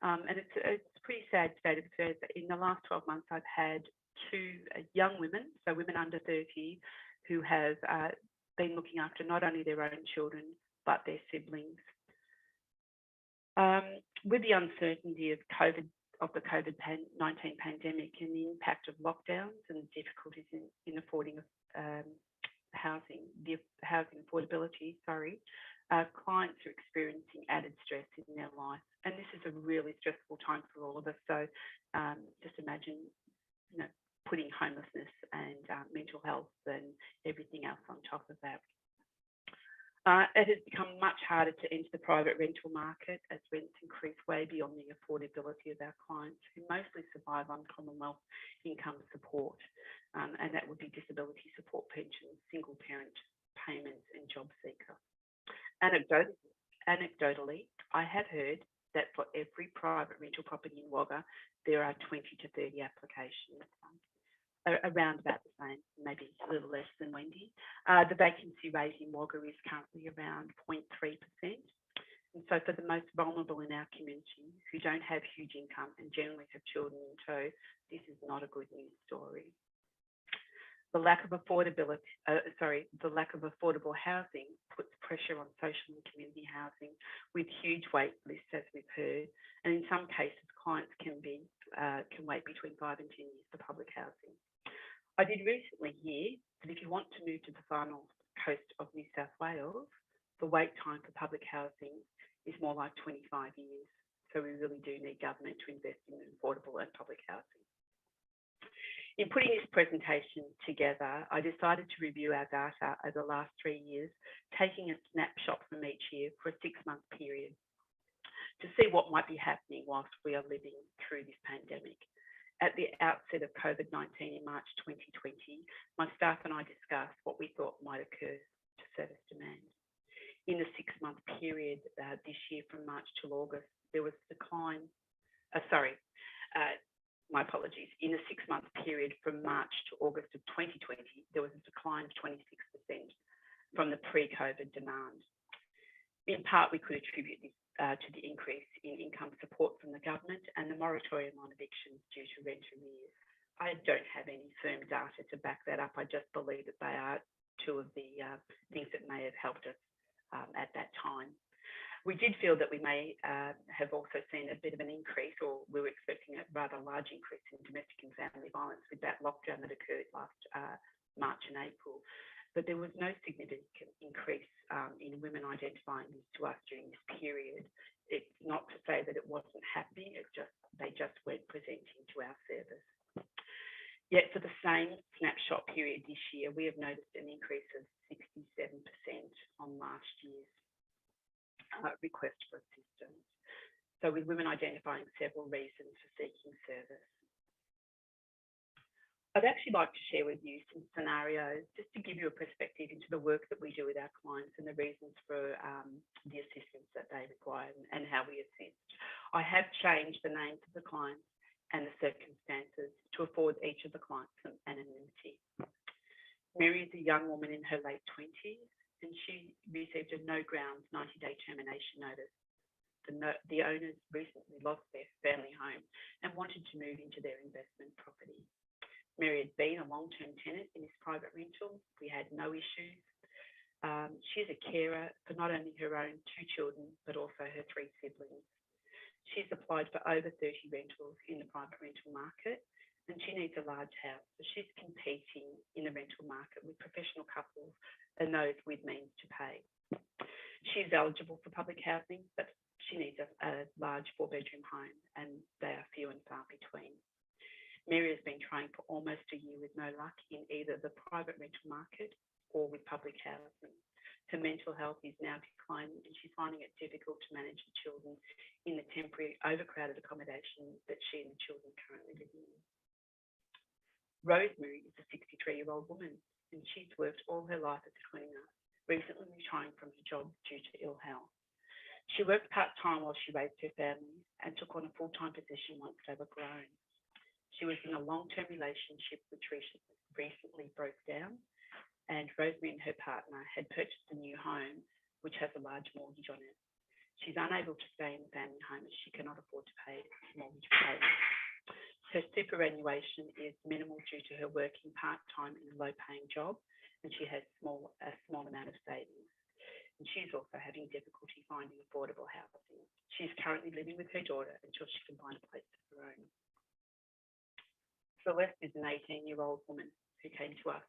And it's a pretty sad state of affairs that in the last 12 months I've had 2 young women, so women under 30, who have been looking after not only their own children but their siblings. With the uncertainty of the COVID-19 pandemic and the impact of lockdowns and the difficulties in affording housing affordability, clients are experiencing added stress in their life, and this is a really stressful time for all of us. So just imagine, putting homelessness and mental health and everything else on top of that. It has become much harder to enter the private rental market as rents increase way beyond the affordability of our clients, who mostly survive on Commonwealth income support, and that would be disability support pensions, single parent payments and job seeker. Anecdotally, I have heard that for every private rental property in Wagga, there are 20 to 30 applications, around about the same, maybe a little less than Wendy. The vacancy rate in Wagga is currently around 0.3%. And so for the most vulnerable in our community who don't have huge income and generally have children in tow, this is not a good news story. The lack of affordable housing puts pressure on social and community housing with huge wait lists, as we've heard. And in some cases, clients can wait between 5 and 10 years for public housing. I did recently hear that if you want to move to the far north coast of New South Wales, the wait time for public housing is more like 25 years. So we really do need government to invest in affordable and public housing. In putting this presentation together, I decided to review our data over the last 3 years, taking a snapshot from each year for a 6-month period to see what might be happening whilst we are living through this pandemic. At the outset of COVID-19 in March 2020, my staff and I discussed what we thought might occur to service demand. In the 6-month period this year from March till August, there was a decline, my apologies. In the 6-month period from March to August of 2020, there was a decline of 26% from the pre-COVID demand. In part, we could attribute this to the increase in income support from the government and the moratorium on evictions due to rent arrears. I don't have any firm data to back that up. I just believe that they are two of the things that may have helped us at that time. We did feel that we may have also seen a bit of an increase, or we were expecting a rather large increase in domestic and family violence with that lockdown that occurred last March and April. But there was no significant increase in women identifying this to us during this period. It's not to say that it wasn't happening, they just weren't presenting to our service. Yet for the same snapshot period this year, we have noticed an increase of 67% on last year's request for assistance. So with women identifying several reasons for seeking service. I'd actually like to share with you some scenarios just to give you a perspective into the work that we do with our clients and the reasons for the assistance that they require and how we assist. I have changed the names of the clients and the circumstances to afford each of the clients some anonymity. Mary is a young woman in her late 20s and she received a no grounds 90-day termination notice. The owners recently lost their family home and wanted to move into their investment property. Mary had been a long-term tenant in this private rental. We had no issues. She is a carer for not only her own 2 children, but also her 3 siblings. She's applied for over 30 rentals in the private rental market, and she needs a large house. So she's competing in the rental market with professional couples and those with means to pay. She's eligible for public housing, but she needs a large 4-bedroom home, and they are few and far between. Mary has been trying for almost a year with no luck in either the private rental market or with public housing. Her mental health is now declining and she's finding it difficult to manage the children in the temporary overcrowded accommodation that she and the children currently live in. Rosemary is a 63-year-old woman and she's worked all her life as a cleaner, recently retiring from her job due to ill health. She worked part-time while she raised her family and took on a full-time position once they were grown. She was in a long-term relationship which recently broke down, and Rosemary and her partner had purchased a new home which has a large mortgage on it. She's unable to stay in the family home as she cannot afford to pay mortgage payments. Her superannuation is minimal due to her working part-time in a low-paying job, and she has a small amount of savings. And she's also having difficulty finding affordable housing. She's currently living with her daughter until she can find a place of her own. Celeste is an 18-year-old woman who came to us,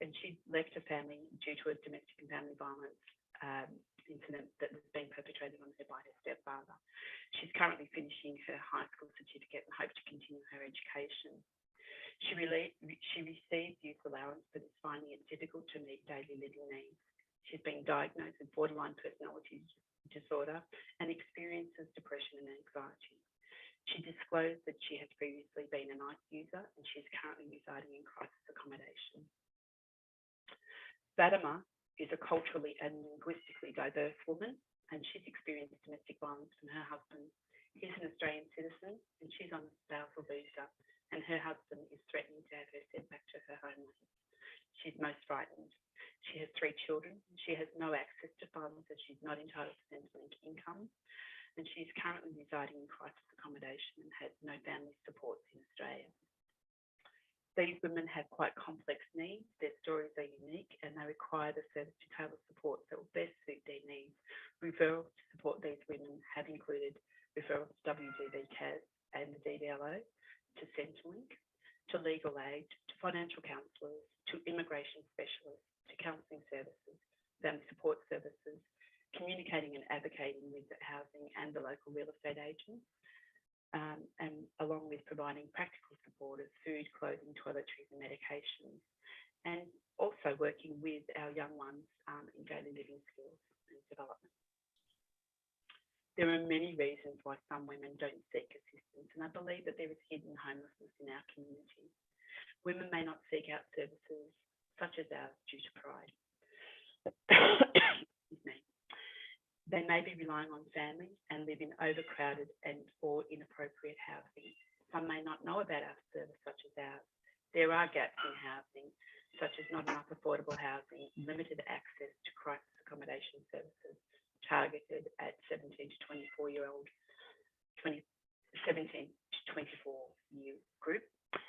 and she left her family due to a domestic and family violence incident that was being perpetrated on her by her stepfather. She's currently finishing her high school certificate and hopes to continue her education. She receives youth allowance but is finding it difficult to meet daily living needs. She's been diagnosed with borderline personality disorder and experiences depression and anxiety. She disclosed that she has previously been an ICE user and she's currently residing in crisis accommodation. Fatima is a culturally and linguistically diverse woman, and she's experienced domestic violence from her husband. He's an Australian citizen and she's on a spousal visa, and her husband is threatening to have her sent back to her homeland. She's most frightened. She has 3 children. She has no access to funds as she's not entitled to Centrelink income, and she's currently residing in crisis accommodation and has no family supports in Australia. These women have quite complex needs. Their stories are unique and they require the service to tailor supports that will best suit their needs. Referrals to support these women have included referrals to WGB CAS and the DDLO, to Centrelink, to legal aid, to financial counsellors, to immigration specialists, to counselling services, family support services, communicating and advocating with housing and the local real estate agents, and along with providing practical support of food, clothing, toiletries and medications, and also working with our young ones in daily living skills and development. There are many reasons why some women don't seek assistance, and I believe that there is hidden homelessness in our community. Women may not seek out services such as ours due to pride. Excuse me. They may be relying on family and live in overcrowded and or inappropriate housing. Some may not know about our service such as ours. There are gaps in housing, such as not enough affordable housing, limited access to crisis accommodation services, targeted at 17 to 24-year-old, 17 to 24-year group.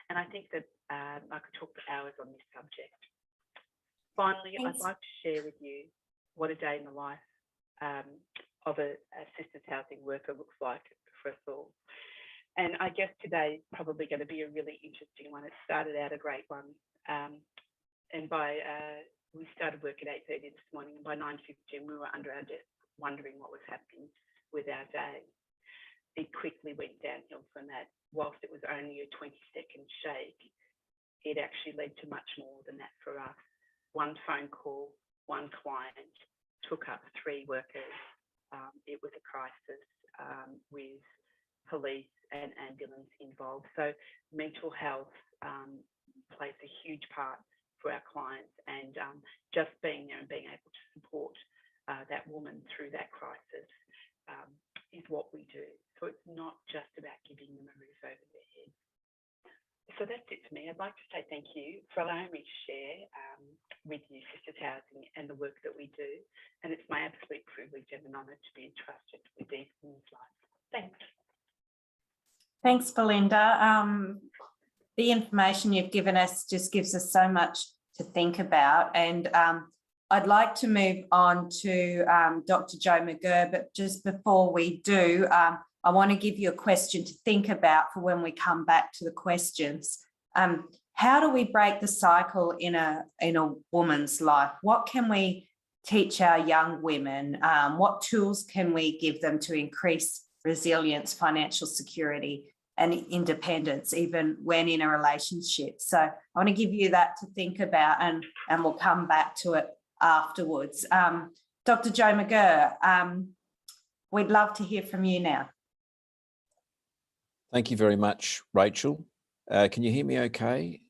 And I think that I could talk for hours on this subject. Finally, I'd like to share with you what a day in the life of a assistance housing worker looks like for us all. And I guess today is probably going to be a really interesting one. It started out a great one. And we started work at 8:30 this morning, and by 9:15 we were under our desk wondering what was happening with our day. It quickly went downhill from that. Whilst it was only a 20-second shake, it actually led to much more than that for us. One phone call, one client took up 3 workers. It was a crisis with police and ambulance involved. So mental health plays a huge part for our clients, and just being there and being able to support that woman through that crisis is what we do. So it's not just about giving them a roof over their head. So that's it for me. I'd like to say thank you for allowing me to share with you Sisters Housing and the work that we do. And it's my absolute privilege and an honour to be entrusted with these women's lives. Thanks. Thanks, Belinda. The information you've given us just gives us so much to think about. And I'd like to move on to Dr. Jo McGurr, but just before we do, I want to give you a question to think about for when we come back to the questions. How do we break the cycle in a woman's life? What can we teach our young women? What tools can we give them to increase resilience, financial security, and independence, even when in a relationship? So I want to give you that to think about, and we'll come back to it afterwards. Dr. Jo McGurr, we'd love to hear from you now. Thank you very much, Rachel. Can you hear me okay?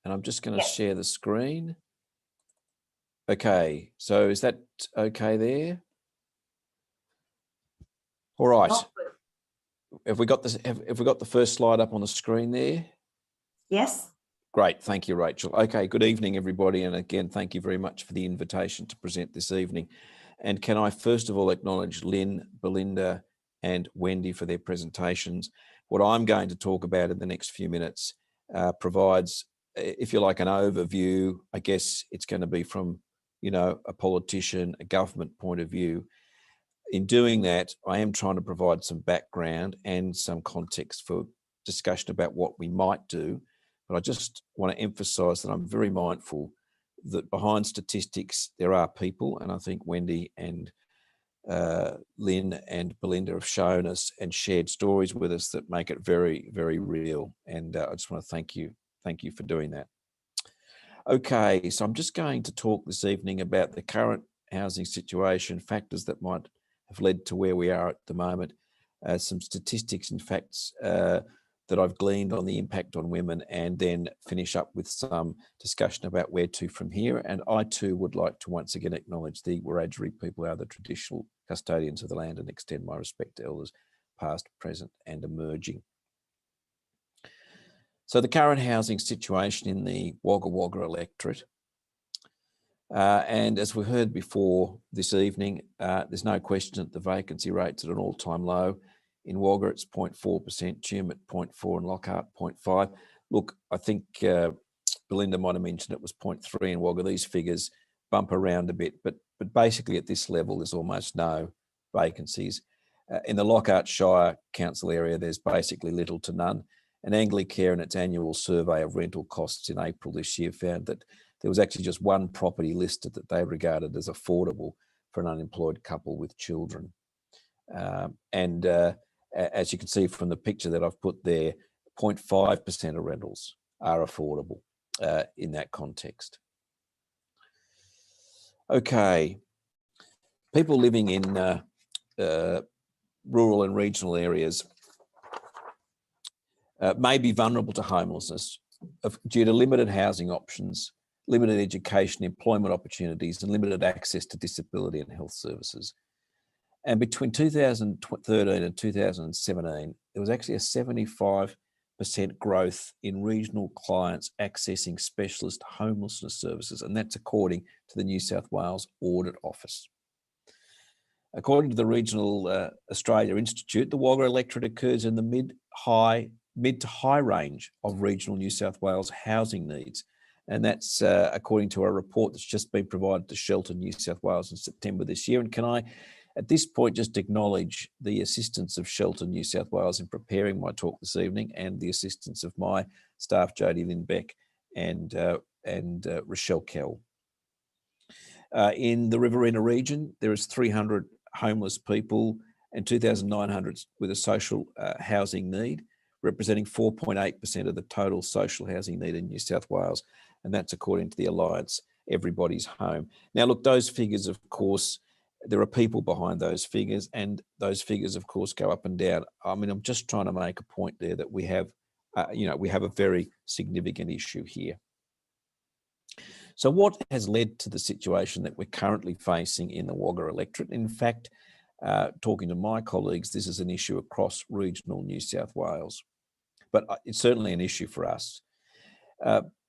And I'm just going to share the screen. Okay, so is that okay there? All right. Have we got this? Have we got the first slide up on the screen there? Yes. Great, thank you, Rachel. Okay, good evening, everybody. And again, thank you very much for the invitation to present this evening. And can I first of all acknowledge Lynn, Belinda, and Wendy for their presentations. What I'm going to talk about in the next few minutes provides, if you like, an overview. I guess it's going to be from, you know, a politician, a government point of view. In doing that, I am trying to provide some background and some context for discussion about what we might do. But I just want to emphasise that I'm very mindful that behind statistics, there are people, and I think Wendy and Lynn and Belinda have shown us and shared stories with us that make it very, very real. And I just want to thank you for doing that. Okay, so I'm just going to talk this evening about the current housing situation, factors that might have led to where we are at the moment, some statistics and facts that I've gleaned on the impact on women, and then finish up with some discussion about where to from here. And I too would like to once again acknowledge the Wiradjuri people, who are the traditional custodians of the land, and extend my respect to elders past, present and emerging. So the current housing situation in the Wagga Wagga electorate, and as we heard before this evening, there's no question that the vacancy rate's at an all-time low. In Wagga, it's 0.4%, Tuam at 0.4%, and Lockhart 0.5%. Look, I think Belinda might have mentioned it was 0.3% in Wagga. These figures bump around a bit, but basically at this level, there's almost no vacancies. In the Lockhart Shire Council area, there's basically little to none. And Anglicare, in its annual survey of rental costs in April this year, found that there was actually just one property listed that they regarded as affordable for an unemployed couple with children. As you can see from the picture that I've put there, 0.5% of rentals are affordable in that context. Okay, people living in rural and regional areas may be vulnerable to homelessness due to limited housing options, limited education, employment opportunities, and limited access to disability and health services. And between 2013 and 2017, there was actually a 75% growth in regional clients accessing specialist homelessness services, and that's according to the New South Wales Audit Office. According to the Regional Australia Institute, the Wagga electorate occurs in the mid to high range of regional New South Wales housing needs. And that's according to a report that's just been provided to Shelter New South Wales in September this year. And can I, at this point, just acknowledge the assistance of Shelter New South Wales in preparing my talk this evening, and the assistance of my staff, Jodie Lynn Beck and Rochelle Kell. In the Riverina region, there is 300 homeless people and 2,900 with a social housing need, representing 4.8% of the total social housing need in New South Wales. And that's according to the Alliance Everybody's Home. Now, look, those figures, of course, there are people behind those figures, and those figures, of course, go up and down. I mean, I'm just trying to make a point there that we have, we have a very significant issue here. So what has led to the situation that we're currently facing in the Wagga electorate? In fact, talking to my colleagues, this is an issue across regional New South Wales, but it's certainly an issue for us.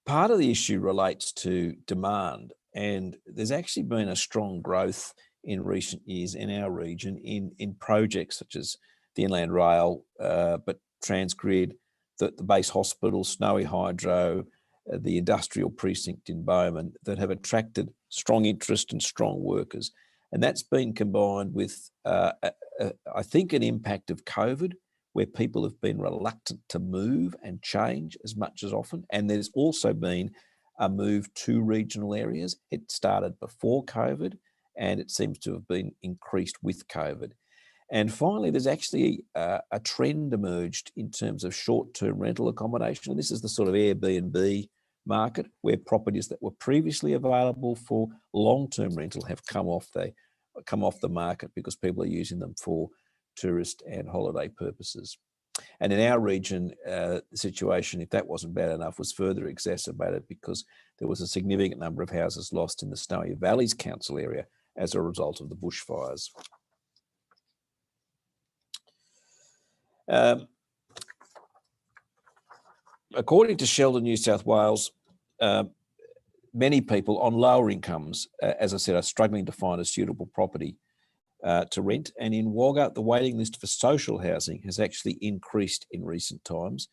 Part of the issue relates to demand, and there's actually been a strong growth in recent years in our region in projects such as the Inland Rail, but Transgrid, the base hospital, Snowy Hydro, the industrial precinct in Bowman, that have attracted strong interest and strong workers. And that's been combined with, I think, an impact of COVID, where people have been reluctant to move and change as much as often. And there's also been a move to regional areas. It started before COVID, and it seems to have been increased with COVID. And finally, there's actually a trend emerged in terms of short-term rental accommodation. And this is the sort of Airbnb market, where properties that were previously available for long-term rental have come off the market because people are using them for tourist and holiday purposes. And in our region, the situation, if that wasn't bad enough, was further exacerbated because there was a significant number of houses lost in the Snowy Valleys Council area as a result of the bushfires. According to Shelter New South Wales, many people on lower incomes, as I said, are struggling to find a suitable property to rent. And in Wagga, the waiting list for social housing has actually increased in recent times.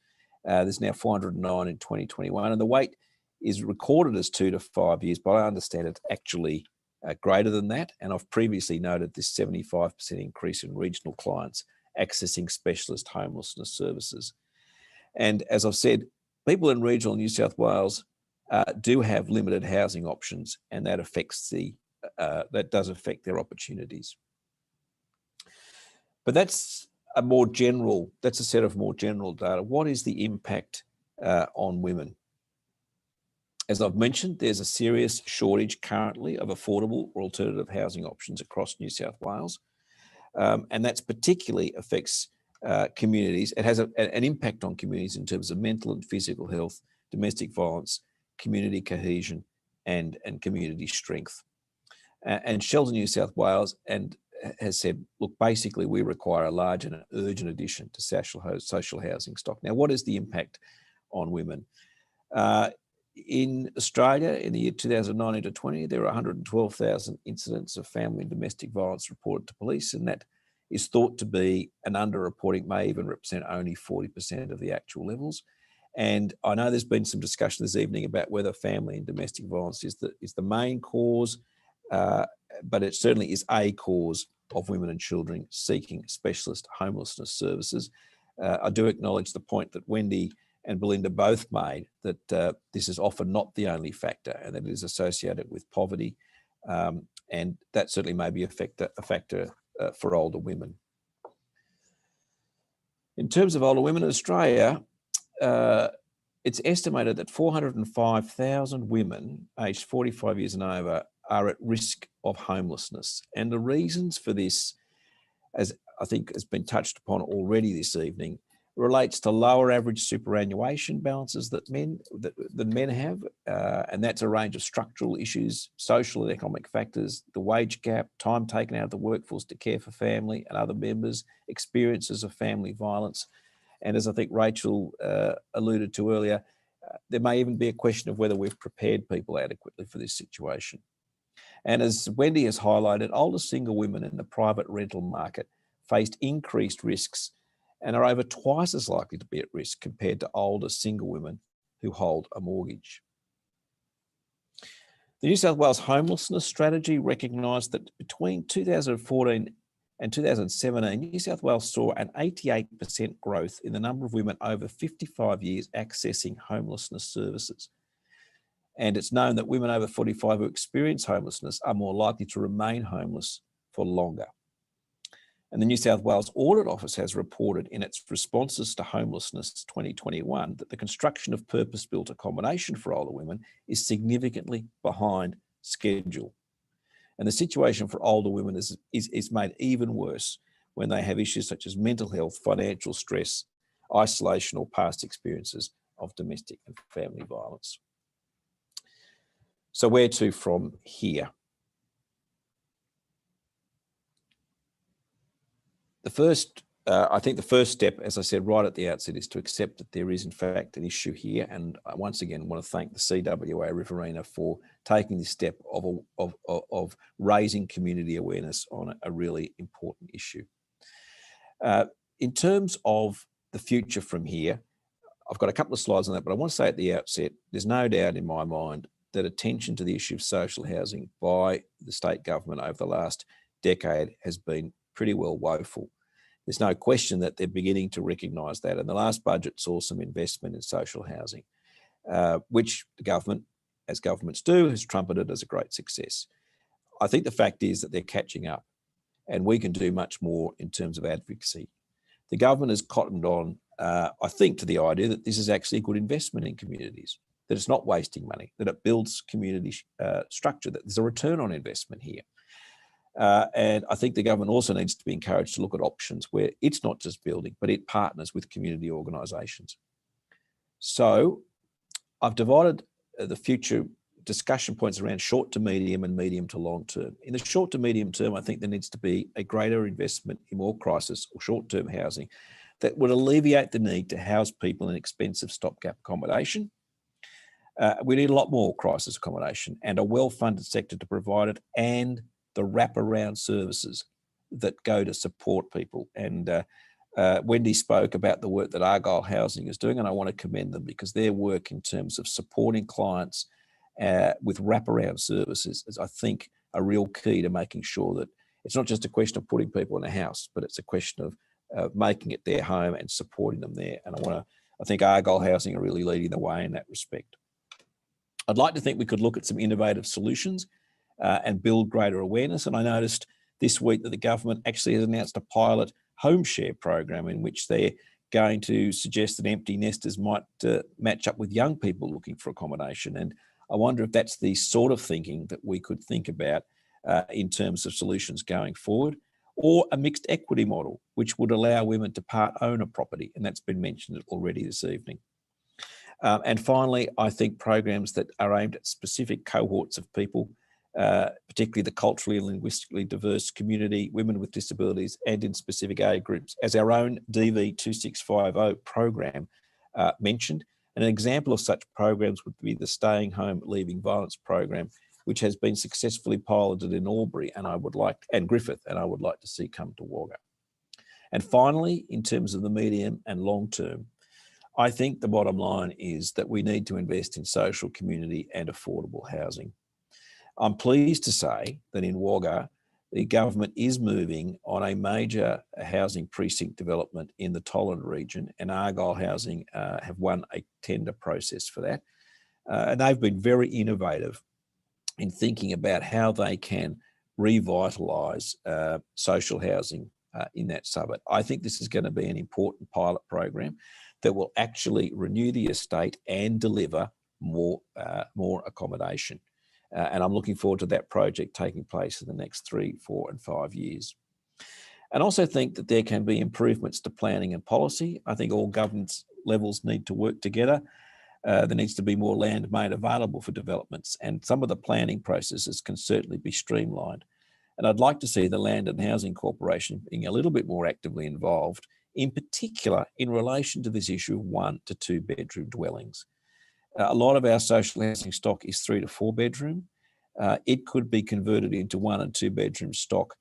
There's now 409 in 2021, and the wait is recorded as 2 to 5 years, but I understand it's actually greater than that. And I've previously noted this 75% increase in regional clients accessing specialist homelessness services. And as I've said, people in regional New South Wales do have limited housing options, and that does affect their opportunities. But that's a set of more general data. What is the impact on women? As I've mentioned, there's a serious shortage currently of affordable or alternative housing options across New South Wales. And that particularly affects communities. It has an impact on communities in terms of mental and physical health, domestic violence, community cohesion, and community strength. And Shelter New South Wales has said, look, basically we require a large and urgent addition to social housing stock. Now, what is the impact on women? In Australia, in the year 2019 to 20, there were 112,000 incidents of family and domestic violence reported to police, and that is thought to be an underreporting, may even represent only 40% of the actual levels. And I know there's been some discussion this evening about whether family and domestic violence is the main cause, but it certainly is a cause of women and children seeking specialist homelessness services. I do acknowledge the point that Wendy and Belinda both made, that this is often not the only factor, and that it is associated with poverty, and that certainly may be a factor for older women. In terms of older women in Australia, it's estimated that 405,000 women aged 45 years and over are at risk of homelessness. And the reasons for this, as I think has been touched upon already this evening, relates to lower average superannuation balances that men have, and that's a range of structural issues, social and economic factors, the wage gap, time taken out of the workforce to care for family and other members, experiences of family violence, and as I think Rachel alluded to earlier, there may even be a question of whether we've prepared people adequately for this situation. And as Wendy has highlighted, older single women in the private rental market faced increased risks and are over twice as likely to be at risk compared to older single women who hold a mortgage. The New South Wales Homelessness Strategy recognised that between 2014 and 2017, New South Wales saw an 88% growth in the number of women over 55 years accessing homelessness services. And it's known that women over 45 who experience homelessness are more likely to remain homeless for longer. And the New South Wales Audit Office has reported in its responses to homelessness 2021 that the construction of purpose-built accommodation for older women is significantly behind schedule. And the situation for older women is made even worse when they have issues such as mental health, financial stress, isolation, or past experiences of domestic and family violence. So where to from here? I think the first step, as I said right at the outset, is to accept that there is in fact an issue here. And I once again want to thank the CWA Riverina for taking this step of raising community awareness on a really important issue. In terms of the future from here, I've got a couple of slides on that, but I want to say at the outset, there's no doubt in my mind that attention to the issue of social housing by the state government over the last decade has been pretty well woeful. There's no question that they're beginning to recognise that, and the last budget saw some investment in social housing, which the government, as governments do, has trumpeted as a great success. I think the fact is that they're catching up, and we can do much more in terms of advocacy. The government has cottoned on, I think, to the idea that this is actually a good investment in communities, that it's not wasting money, that it builds community structure, that there's a return on investment here. And I think the government also needs to be encouraged to look at options where it's not just building, but it partners with community organisations. So I've divided the future discussion points around short to medium and medium to long term. In the short to medium term, I think there needs to be a greater investment in more crisis or short-term housing that would alleviate the need to house people in expensive stopgap accommodation. We need a lot more crisis accommodation and a well-funded sector to provide it, and the wraparound services that go to support people. And Wendy spoke about the work that Argyle Housing is doing, and I want to commend them because their work in terms of supporting clients with wraparound services is, I think, a real key to making sure that it's not just a question of putting people in a house, but it's a question of making it their home and supporting them there. And I think Argyle Housing are really leading the way in that respect. I'd like to think we could look at some innovative solutions and build greater awareness. And I noticed this week that the government actually has announced a pilot home share program in which they're going to suggest that empty nesters might match up with young people looking for accommodation. And I wonder if that's the sort of thinking that we could think about in terms of solutions going forward. or a mixed equity model, which would allow women to part own a property, and that's been mentioned already this evening. And finally, I think programs that are aimed at specific cohorts of people, particularly the culturally and linguistically diverse community, women with disabilities, and in specific age groups, as our own DV 2650 program mentioned. And an example of such programs would be the Staying Home Leaving Violence program, which has been successfully piloted in Albury and Griffith, and I would like to see come to Wagga. And finally, in terms of the medium and long term, I think the bottom line is that we need to invest in social, community and affordable housing. I'm pleased to say that in Wagga, the government is moving on a major housing precinct development in the Tolland region, and Argyle Housing have won a tender process for that. And they've been very innovative in thinking about how they can revitalise social housing in that suburb. I think this is going to be an important pilot program that will actually renew the estate and deliver more accommodation. And I'm looking forward to that project taking place in the next 3, 4 and 5 years. And also think that there can be improvements to planning and policy. I think all governance levels need to work together. There needs to be more land made available for developments, and some of the planning processes can certainly be streamlined. And I'd like to see the Land and Housing Corporation being a little bit more actively involved, in particular in relation to this issue of 1 to 2 bedroom dwellings. A lot of our social housing stock is 3 to 4 bedroom. It could be converted into 1 and 2 bedroom stock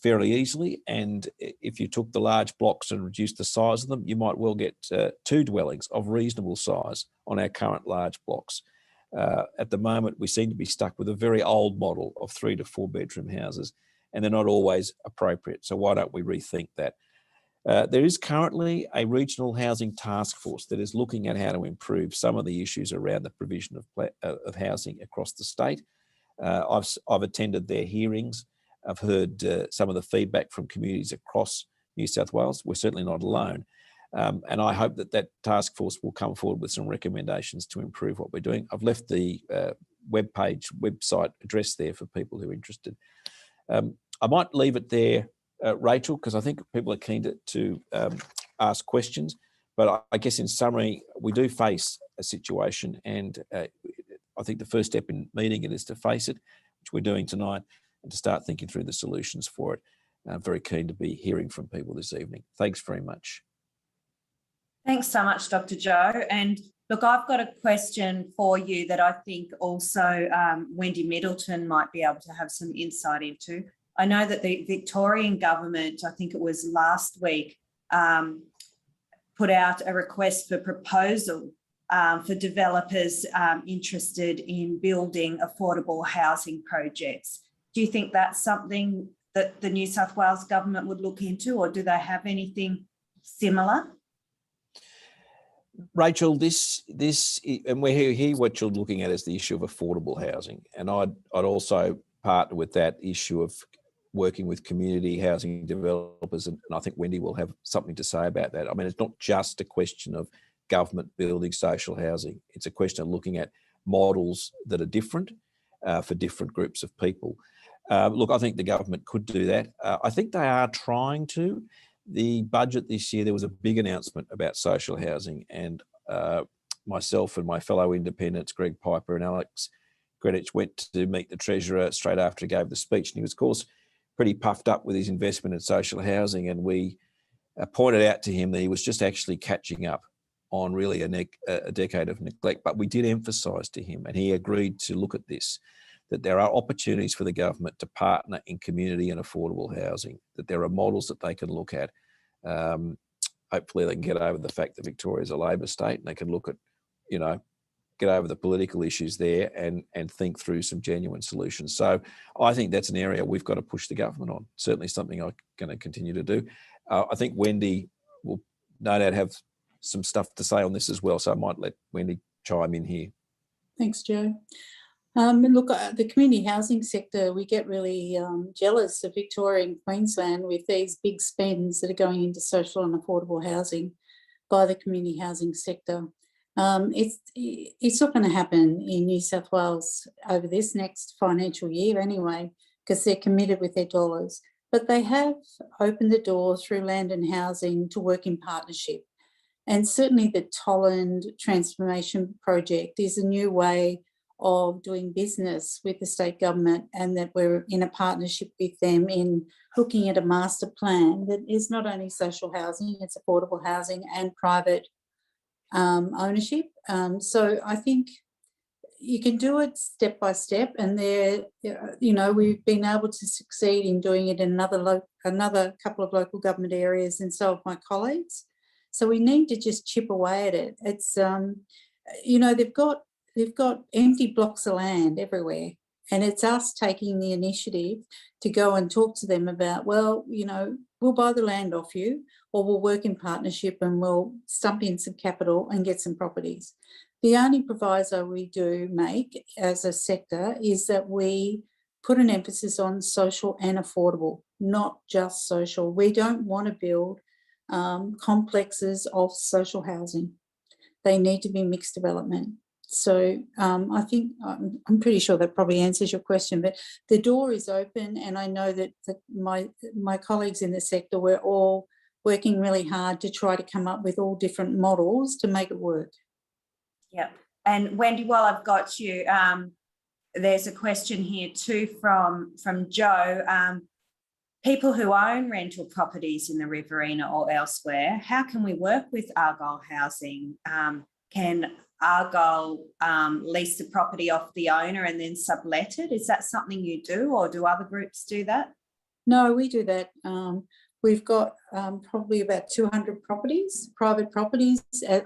fairly easily. And if you took the large blocks and reduced the size of them, you might well get 2 dwellings of reasonable size on our current large blocks. At the moment, we seem to be stuck with a very old model of 3 to 4 bedroom houses, and they're not always appropriate. So why don't we rethink that? There is currently a regional housing task force that is looking at how to improve some of the issues around the provision of housing across the state. I've attended their hearings. I've heard some of the feedback from communities across New South Wales. We're certainly not alone. And I hope that that task force will come forward with some recommendations to improve what we're doing. I've left the website address there for people who are interested. I might leave it there, Rachel, because I think people are keen to ask questions. But I guess in summary, we do face a situation, and I think the first step in meeting it is to face it, which we're doing tonight, and to start thinking through the solutions for it. I'm very keen to be hearing from people this evening. Thanks very much. Thanks so much, Dr. Joe. And look, I've got a question for you that I think also Wendy Middleton might be able to have some insight into. I know that the Victorian government, I think it was last week, put out a request for proposal for developers interested in building affordable housing projects. Do you think that's something that the New South Wales government would look into, or do they have anything similar? Rachel, this and we're here what you're looking at is the issue of affordable housing. And I'd also partner with that issue of working with community housing developers, and I think Wendy will have something to say about that. I mean, it's not just a question of government building social housing. It's a question of looking at models that are different for different groups of people. Look, I think the government could do that. I think they are trying to. The budget this year, there was a big announcement about social housing, and myself and my fellow independents, Greg Piper and Alex Greenwich, went to meet the Treasurer straight after he gave the speech. And he was, of course, pretty puffed up with his investment in social housing. And we pointed out to him that he was just actually catching up on really a decade of neglect. But we did emphasise to him, and he agreed to look at this, that there are opportunities for the government to partner in community and affordable housing, that there are models that they can look at. Hopefully they can get over the fact that Victoria is a Labor state, and they can look at, get over the political issues there and think through some genuine solutions. So I think that's an area we've got to push the government on. Certainly something I'm going to continue to do. I think Wendy will no doubt have some stuff to say on this as well. So I might let Wendy chime in here. Thanks, Joe. Look, the community housing sector, we get really jealous of Victoria and Queensland with these big spends that are going into social and affordable housing by the community housing sector. It's not going to happen in New South Wales over this next financial year anyway, because they're committed with their dollars. but they have opened the door through Land and Housing to work in partnership. And certainly the Tolland Transformation Project is a new way of doing business with the state government, and that we're in a partnership with them in looking at a master plan that is not only social housing, it's affordable housing and private ownership. So I think you can do it step by step, and there, you know, we've been able to succeed in doing it in another couple of local government areas, and so have my colleagues. So we need to just chip away at it. It's you know, they've got empty blocks of land everywhere, and it's us taking the initiative to go and talk to them about, well, you know, we'll buy the land off you, or we'll work in partnership and we'll stump in some capital and get some properties. The only proviso we do make as a sector is that we put an emphasis on social and affordable, not just social. We don't want to build complexes of social housing. They need to be mixed development. So I think I'm pretty sure that probably answers your question, but the door is open, and I know that my colleagues in the sector, we're all working really hard to try to come up with all different models to make it work. Yeah. And Wendy, while I've got you, there's a question here too from Joe. People who own rental properties in the Riverina or elsewhere, how can we work with Argyle Housing? Can Argyle lease the property off the owner and then sublet it? Is that something you do, or do other groups do that? No, we do that. We've got probably about 200 properties, private properties,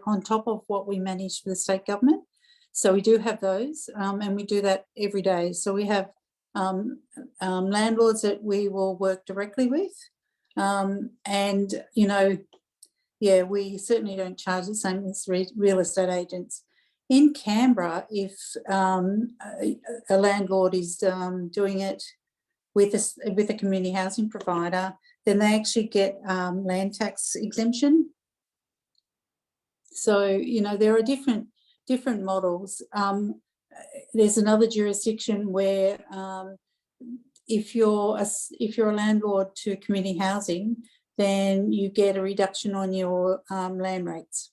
on top of what we manage for the state government. So we do have those, and we do that every day. So we have landlords that we will work directly with. And, you know, yeah, we certainly don't charge the same as real estate agents. In Canberra, if a landlord is doing it with a community housing provider, then they actually get land tax exemption. So, you know, there are different models. There's another jurisdiction where if you're a landlord to community housing, then you get a reduction on your land rates.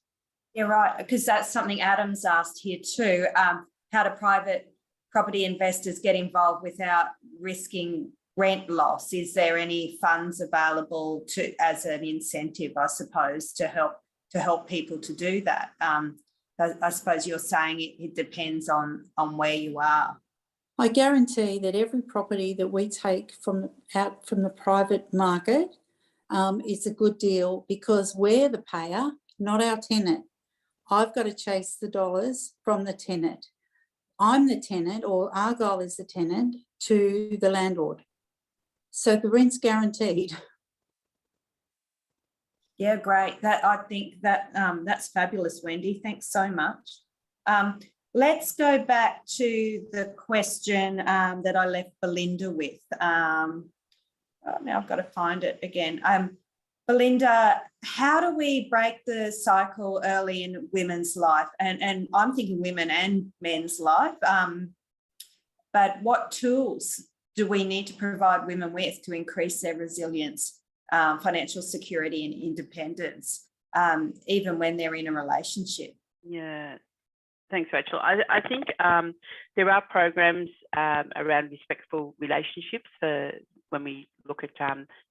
Yeah, right, because that's something Adam's asked here too. How do private property investors get involved without risking rent loss? Is there any funds available as an incentive, I suppose, to help people to do that? I suppose you're saying it depends on where you are. I guarantee that every property that we take out from the private market is a good deal, because we're the payer, not our tenant. I've got to chase the dollars from the tenant. I'm the tenant, or Argyle is the tenant to the landlord. So the rent's guaranteed. Yeah, great. I think that's fabulous, Wendy. Thanks so much. Let's go back to the question that I left Belinda with. Now I've got to find it again. Belinda, how do we break the cycle early in women's life? And I'm thinking women and men's life. But what tools do we need to provide women with to increase their resilience, financial security and independence, even when they're in a relationship? Yeah, thanks, Rachel. I think there are programs around respectful relationships for when we look at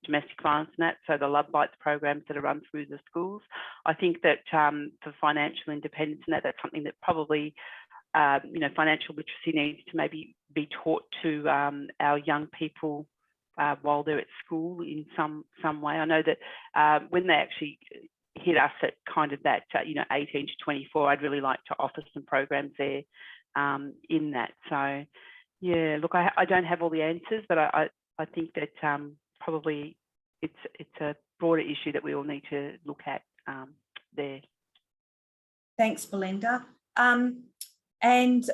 domestic violence and that, so the Love Bites programs that are run through the schools. I think that for financial independence and that's something that probably you know, financial literacy needs to maybe be taught to our young people while they're at school in some way. I know that when they actually hit us at kind of that, you know, 18 to 24, I'd really like to offer some programs there in that. So, yeah, look, I don't have all the answers, but I think that probably it's a broader issue that we all need to look at there. Thanks, Belinda. And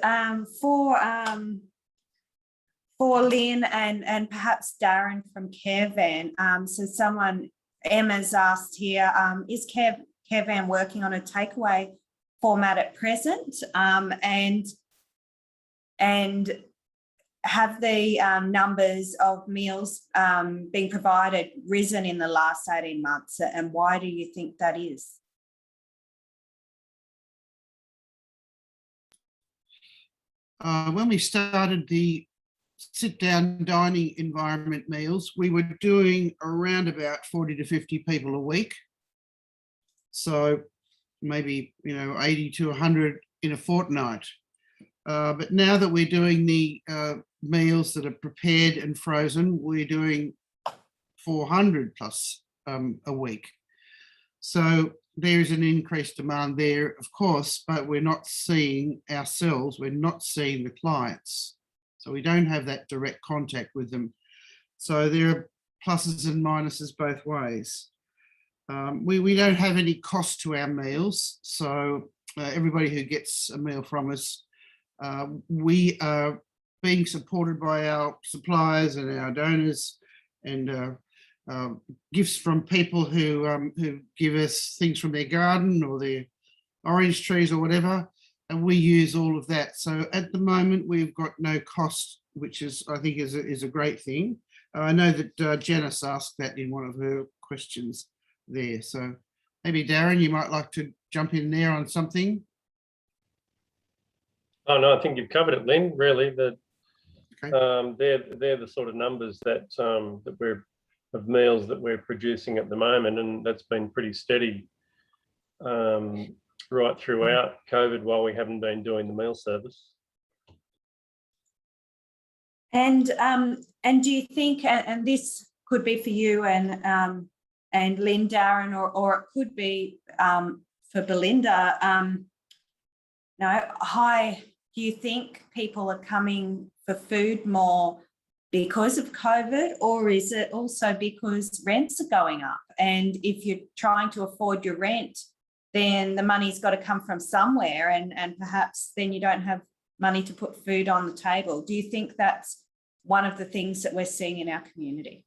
for Lynn and perhaps Darren from Carevan, so Emma's asked here, is Carevan working on a takeaway format at present? And have the numbers of meals being provided risen in the last 18 months, and why do you think that is? When we started the sit-down dining environment meals, we were doing around about 40 to 50 people a week. So maybe, 80 to 100 in a fortnight. But now that we're doing the meals that are prepared and frozen, we're doing 400 plus a week. So there is an increased demand there, of course, but we're not seeing ourselves, we're not seeing the clients. So we don't have that direct contact with them. So there are pluses and minuses both ways. We don't have any cost to our meals. So everybody who gets a meal from us, we are being supported by our suppliers and our donors, and gifts from people who give us things from their garden or their orange trees or whatever, and we use all of that. So at the moment we've got no cost, which is, I think, is a great thing. I know that Janice asked that in one of her questions there. So maybe Darren, you might like to jump in there on something. Oh no, I think you've covered it, Lynn. Really, that Okay. they're the sort of numbers that that we're of meals that we're producing at the moment, and that's been pretty steady right throughout COVID while we haven't been doing the meal service. And do you think, and this could be for you and Lynn, Darren, or it could be for Belinda, do you think people are coming for food more because of COVID, or is it also because rents are going up? And if you're trying to afford your rent, then the money's got to come from somewhere, and perhaps then you don't have money to put food on the table. Do you think that's one of the things that we're seeing in our community?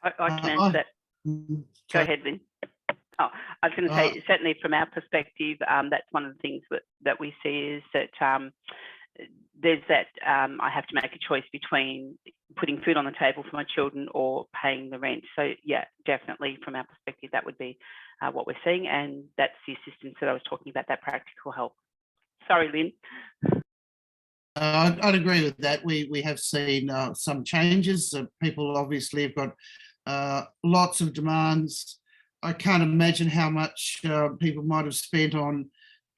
I can answer that. Go ahead, Lynn. Oh, I was going to say, certainly from our perspective, that's one of the things that we see is that there's that I have to make a choice between putting food on the table for my children or paying the rent. So yeah, definitely from our perspective, that would be what we're seeing, and that's the assistance that I was talking about, that practical help. Sorry, Lynn. I'd agree with that. We have seen some changes. People obviously have got lots of demands. I can't imagine how much people might have spent on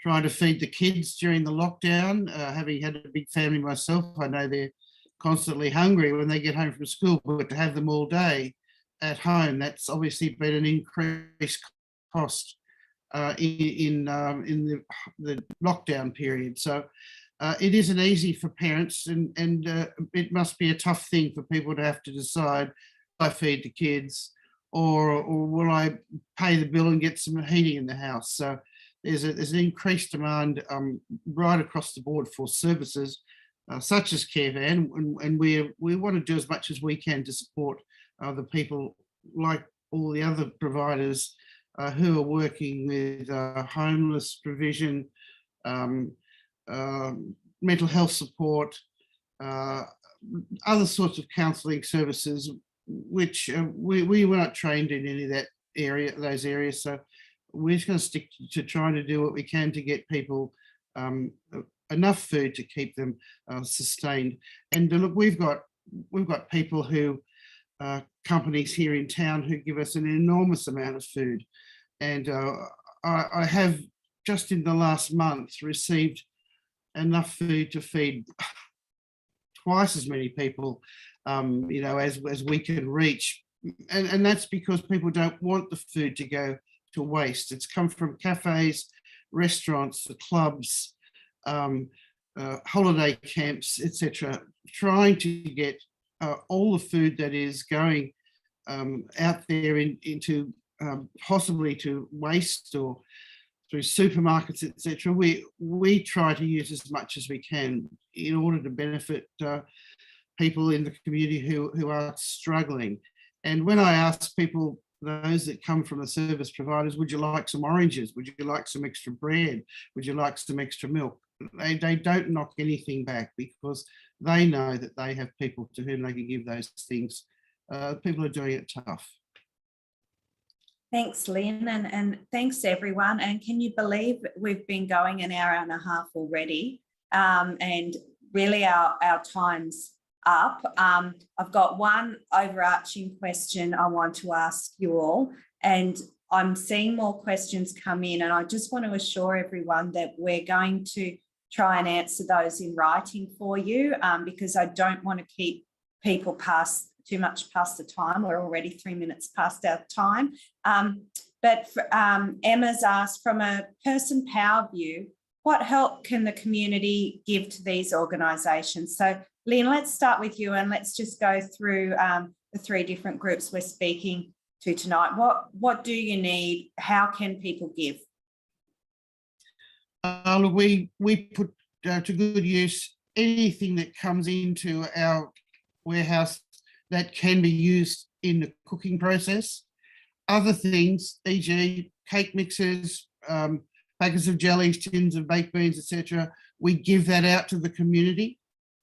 trying to feed the kids during the lockdown. Having had a big family myself, I know they're constantly hungry when they get home from school, but to have them all day at home, that's obviously been an increased cost in the lockdown period. So it isn't easy for parents, and it must be a tough thing for people to have to decide, I feed the kids, or will I pay the bill and get some heating in the house? So there's an increased demand right across the board for services such as Carevan, and we want to do as much as we can to support the people, like all the other providers who are working with homeless provision, mental health support, other sorts of counselling services, which we were not trained in any of those areas. So we're just going to stick to trying to do what we can to get people enough food to keep them sustained. And look, we've got people who companies here in town who give us an enormous amount of food, and I have just in the last month received enough food to feed twice as many people, as we can reach, and that's because people don't want the food to go to waste. It's come from cafes, restaurants, the clubs, holiday camps, etc., trying to get all the food that is going out there into possibly to waste or through supermarkets, etc. We try to use as much as we can in order to benefit people in the community who are struggling. And when I ask people, those that come from the service providers, would you like some oranges? Would you like some extra bread? Would you like some extra milk? They don't knock anything back, because they know that they have people to whom they can give those things. People are doing it tough. Thanks, Lynn, and thanks everyone. And can you believe we've been going an hour and a half already? And really our time's up. I've got one overarching question I want to ask you all, and I'm seeing more questions come in, and I just want to assure everyone that we're going to try and answer those in writing for you, because I don't want to keep people too much past the time. We're already 3 minutes past our time. But Emma's asked, from a person power view, what help can the community give to these organisations? So Lynn, let's start with you, and let's just go through the 3 different groups we're speaking to tonight. What do you need? How can people give? We put to good use anything that comes into our warehouse that can be used in the cooking process. Other things, e.g. cake mixes, packets of jellies, tins of baked beans, etc., we give that out to the community.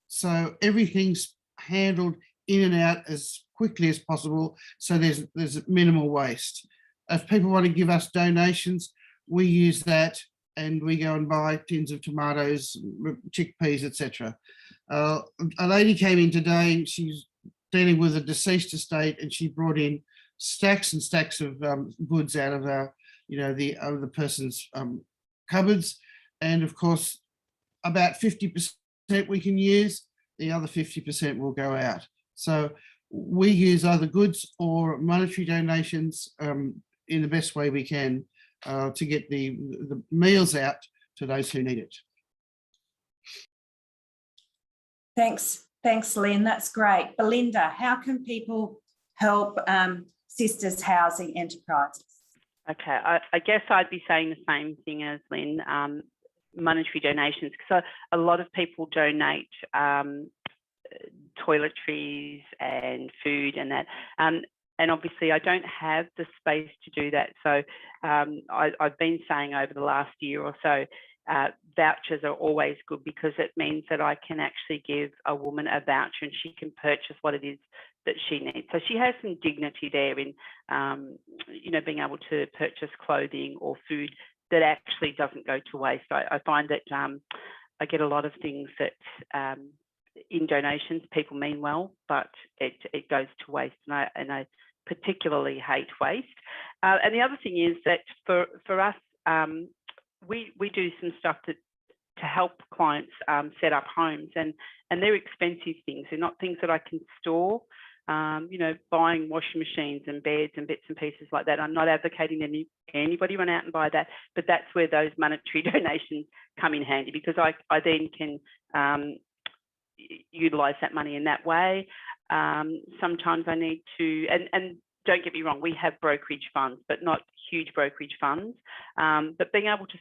So everything's handled in and out as quickly as possible, so there's minimal waste. If people want to give us donations, we use that and we go and buy tins of tomatoes, chickpeas, etc. A lady came in today, she's dealing with a deceased estate, and she brought in stacks and stacks of goods out of the person's cupboards, and of course about 50% we can use, the other 50% will go out. So we use either goods or monetary donations in the best way we can to get the meals out to those who need it. Thanks, Lynn. That's great. Belinda, how can people help Sisters Housing Enterprises? Okay, I guess I'd be saying the same thing as Lynn, monetary donations, because a lot of people donate toiletries and food and that. And obviously I don't have the space to do that. So I've been saying over the last year or so, vouchers are always good, because it means that I can actually give a woman a voucher and she can purchase what it is that she needs. So she has some dignity there in, being able to purchase clothing or food that actually doesn't go to waste. I find that I get a lot of things that in donations people mean well, but it goes to waste, and I particularly hate waste. And the other thing is that for us, we do some stuff to help clients set up homes, and they're expensive things. They're not things that I can store. Buying washing machines and beds and bits and pieces like that. I'm not advocating anybody run out and buy that, but that's where those monetary donations come in handy, because I then can utilise that money in that way. Sometimes I need to, and don't get me wrong, we have brokerage funds, but not huge brokerage funds. But being able to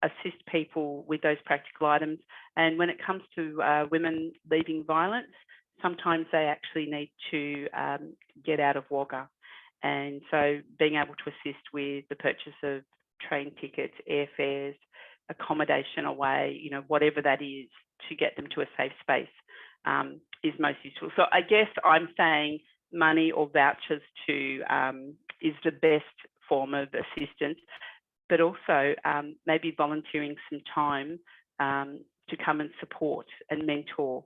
assist people with those practical items. And when it comes to women leaving violence, sometimes they actually need to get out of Wagga. And so being able to assist with the purchase of train tickets, airfares, accommodation away, whatever that is, to get them to a safe space is most useful. So I guess I'm saying money or vouchers is the best form of assistance, but also maybe volunteering some time to come and support and mentor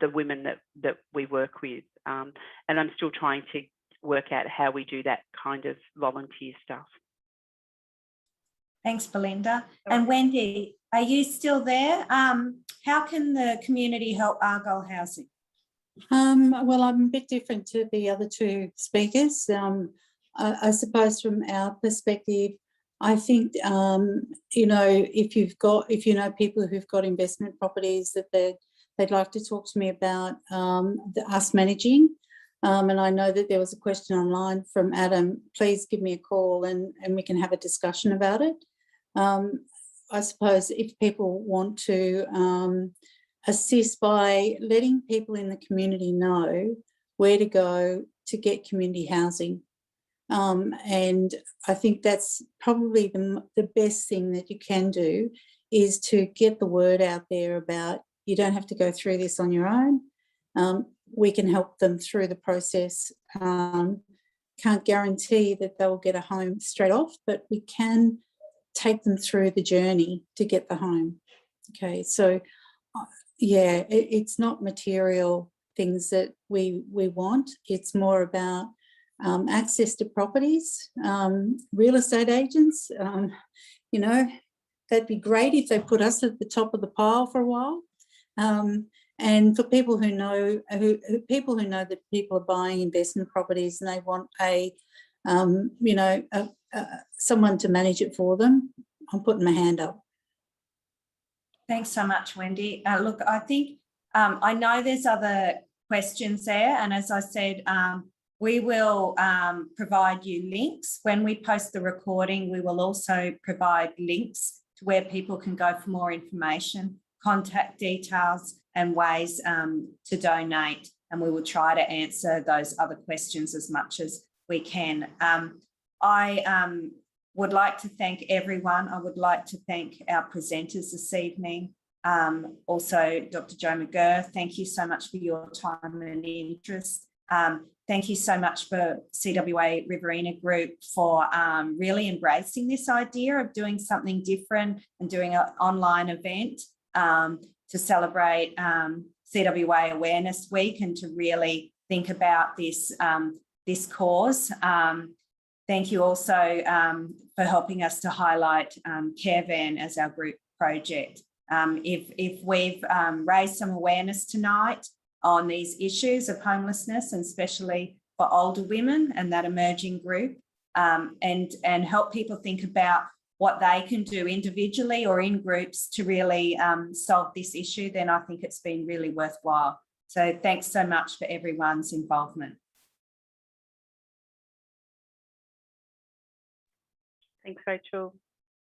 the women that we work with. And I'm still trying to work out how we do that kind of volunteer stuff. Thanks, Belinda. And Wendy, are you still there? How can the community help Argyle Housing? Well, I'm a bit different to the other 2 speakers. I suppose from our perspective, I think, if you know people who've got investment properties that they'd like to talk to me about us managing. And I know that there was a question online from Adam. Please give me a call and we can have a discussion about it. I suppose if people want to assist by letting people in the community know where to go to get community housing. And I think that's probably the best thing that you can do, is to get the word out there about You don't have to go through this on your own. We can help them through the process. Can't guarantee that they'll get a home straight off, but we can take them through the journey to get the home. Okay, so yeah, it's not material things that we want. It's more about access to properties, real estate agents. You know, that'd be great if they put us at the top of the pile for a while. And for people who know, people who know that people are buying investment properties and they want a, you know, someone to manage it for them, I'm putting my hand up. Thanks so much, Wendy. Look, I think I know there's other questions there, and as I said, we will provide you links. When we post the recording, we will also provide links to where people can go for more information, contact details and ways to donate, and we will try to answer those other questions as much as we can. I would like to thank everyone. I would like to thank our presenters this evening. Also, Dr. Jo McGurr, thank you so much for your time and interest. Thank you so much for CWA Riverina Group for really embracing this idea of doing something different and doing an online event to celebrate CWA Awareness Week and to really think about this, this cause. Thank you also for helping us to highlight Caravan as our group project. If we've raised some awareness tonight on these issues of homelessness, and especially for older women and that emerging group, and help people think about what they can do individually or in groups to really solve this issue, then I think it's been really worthwhile. So thanks so much for everyone's involvement. Thanks, Rachel.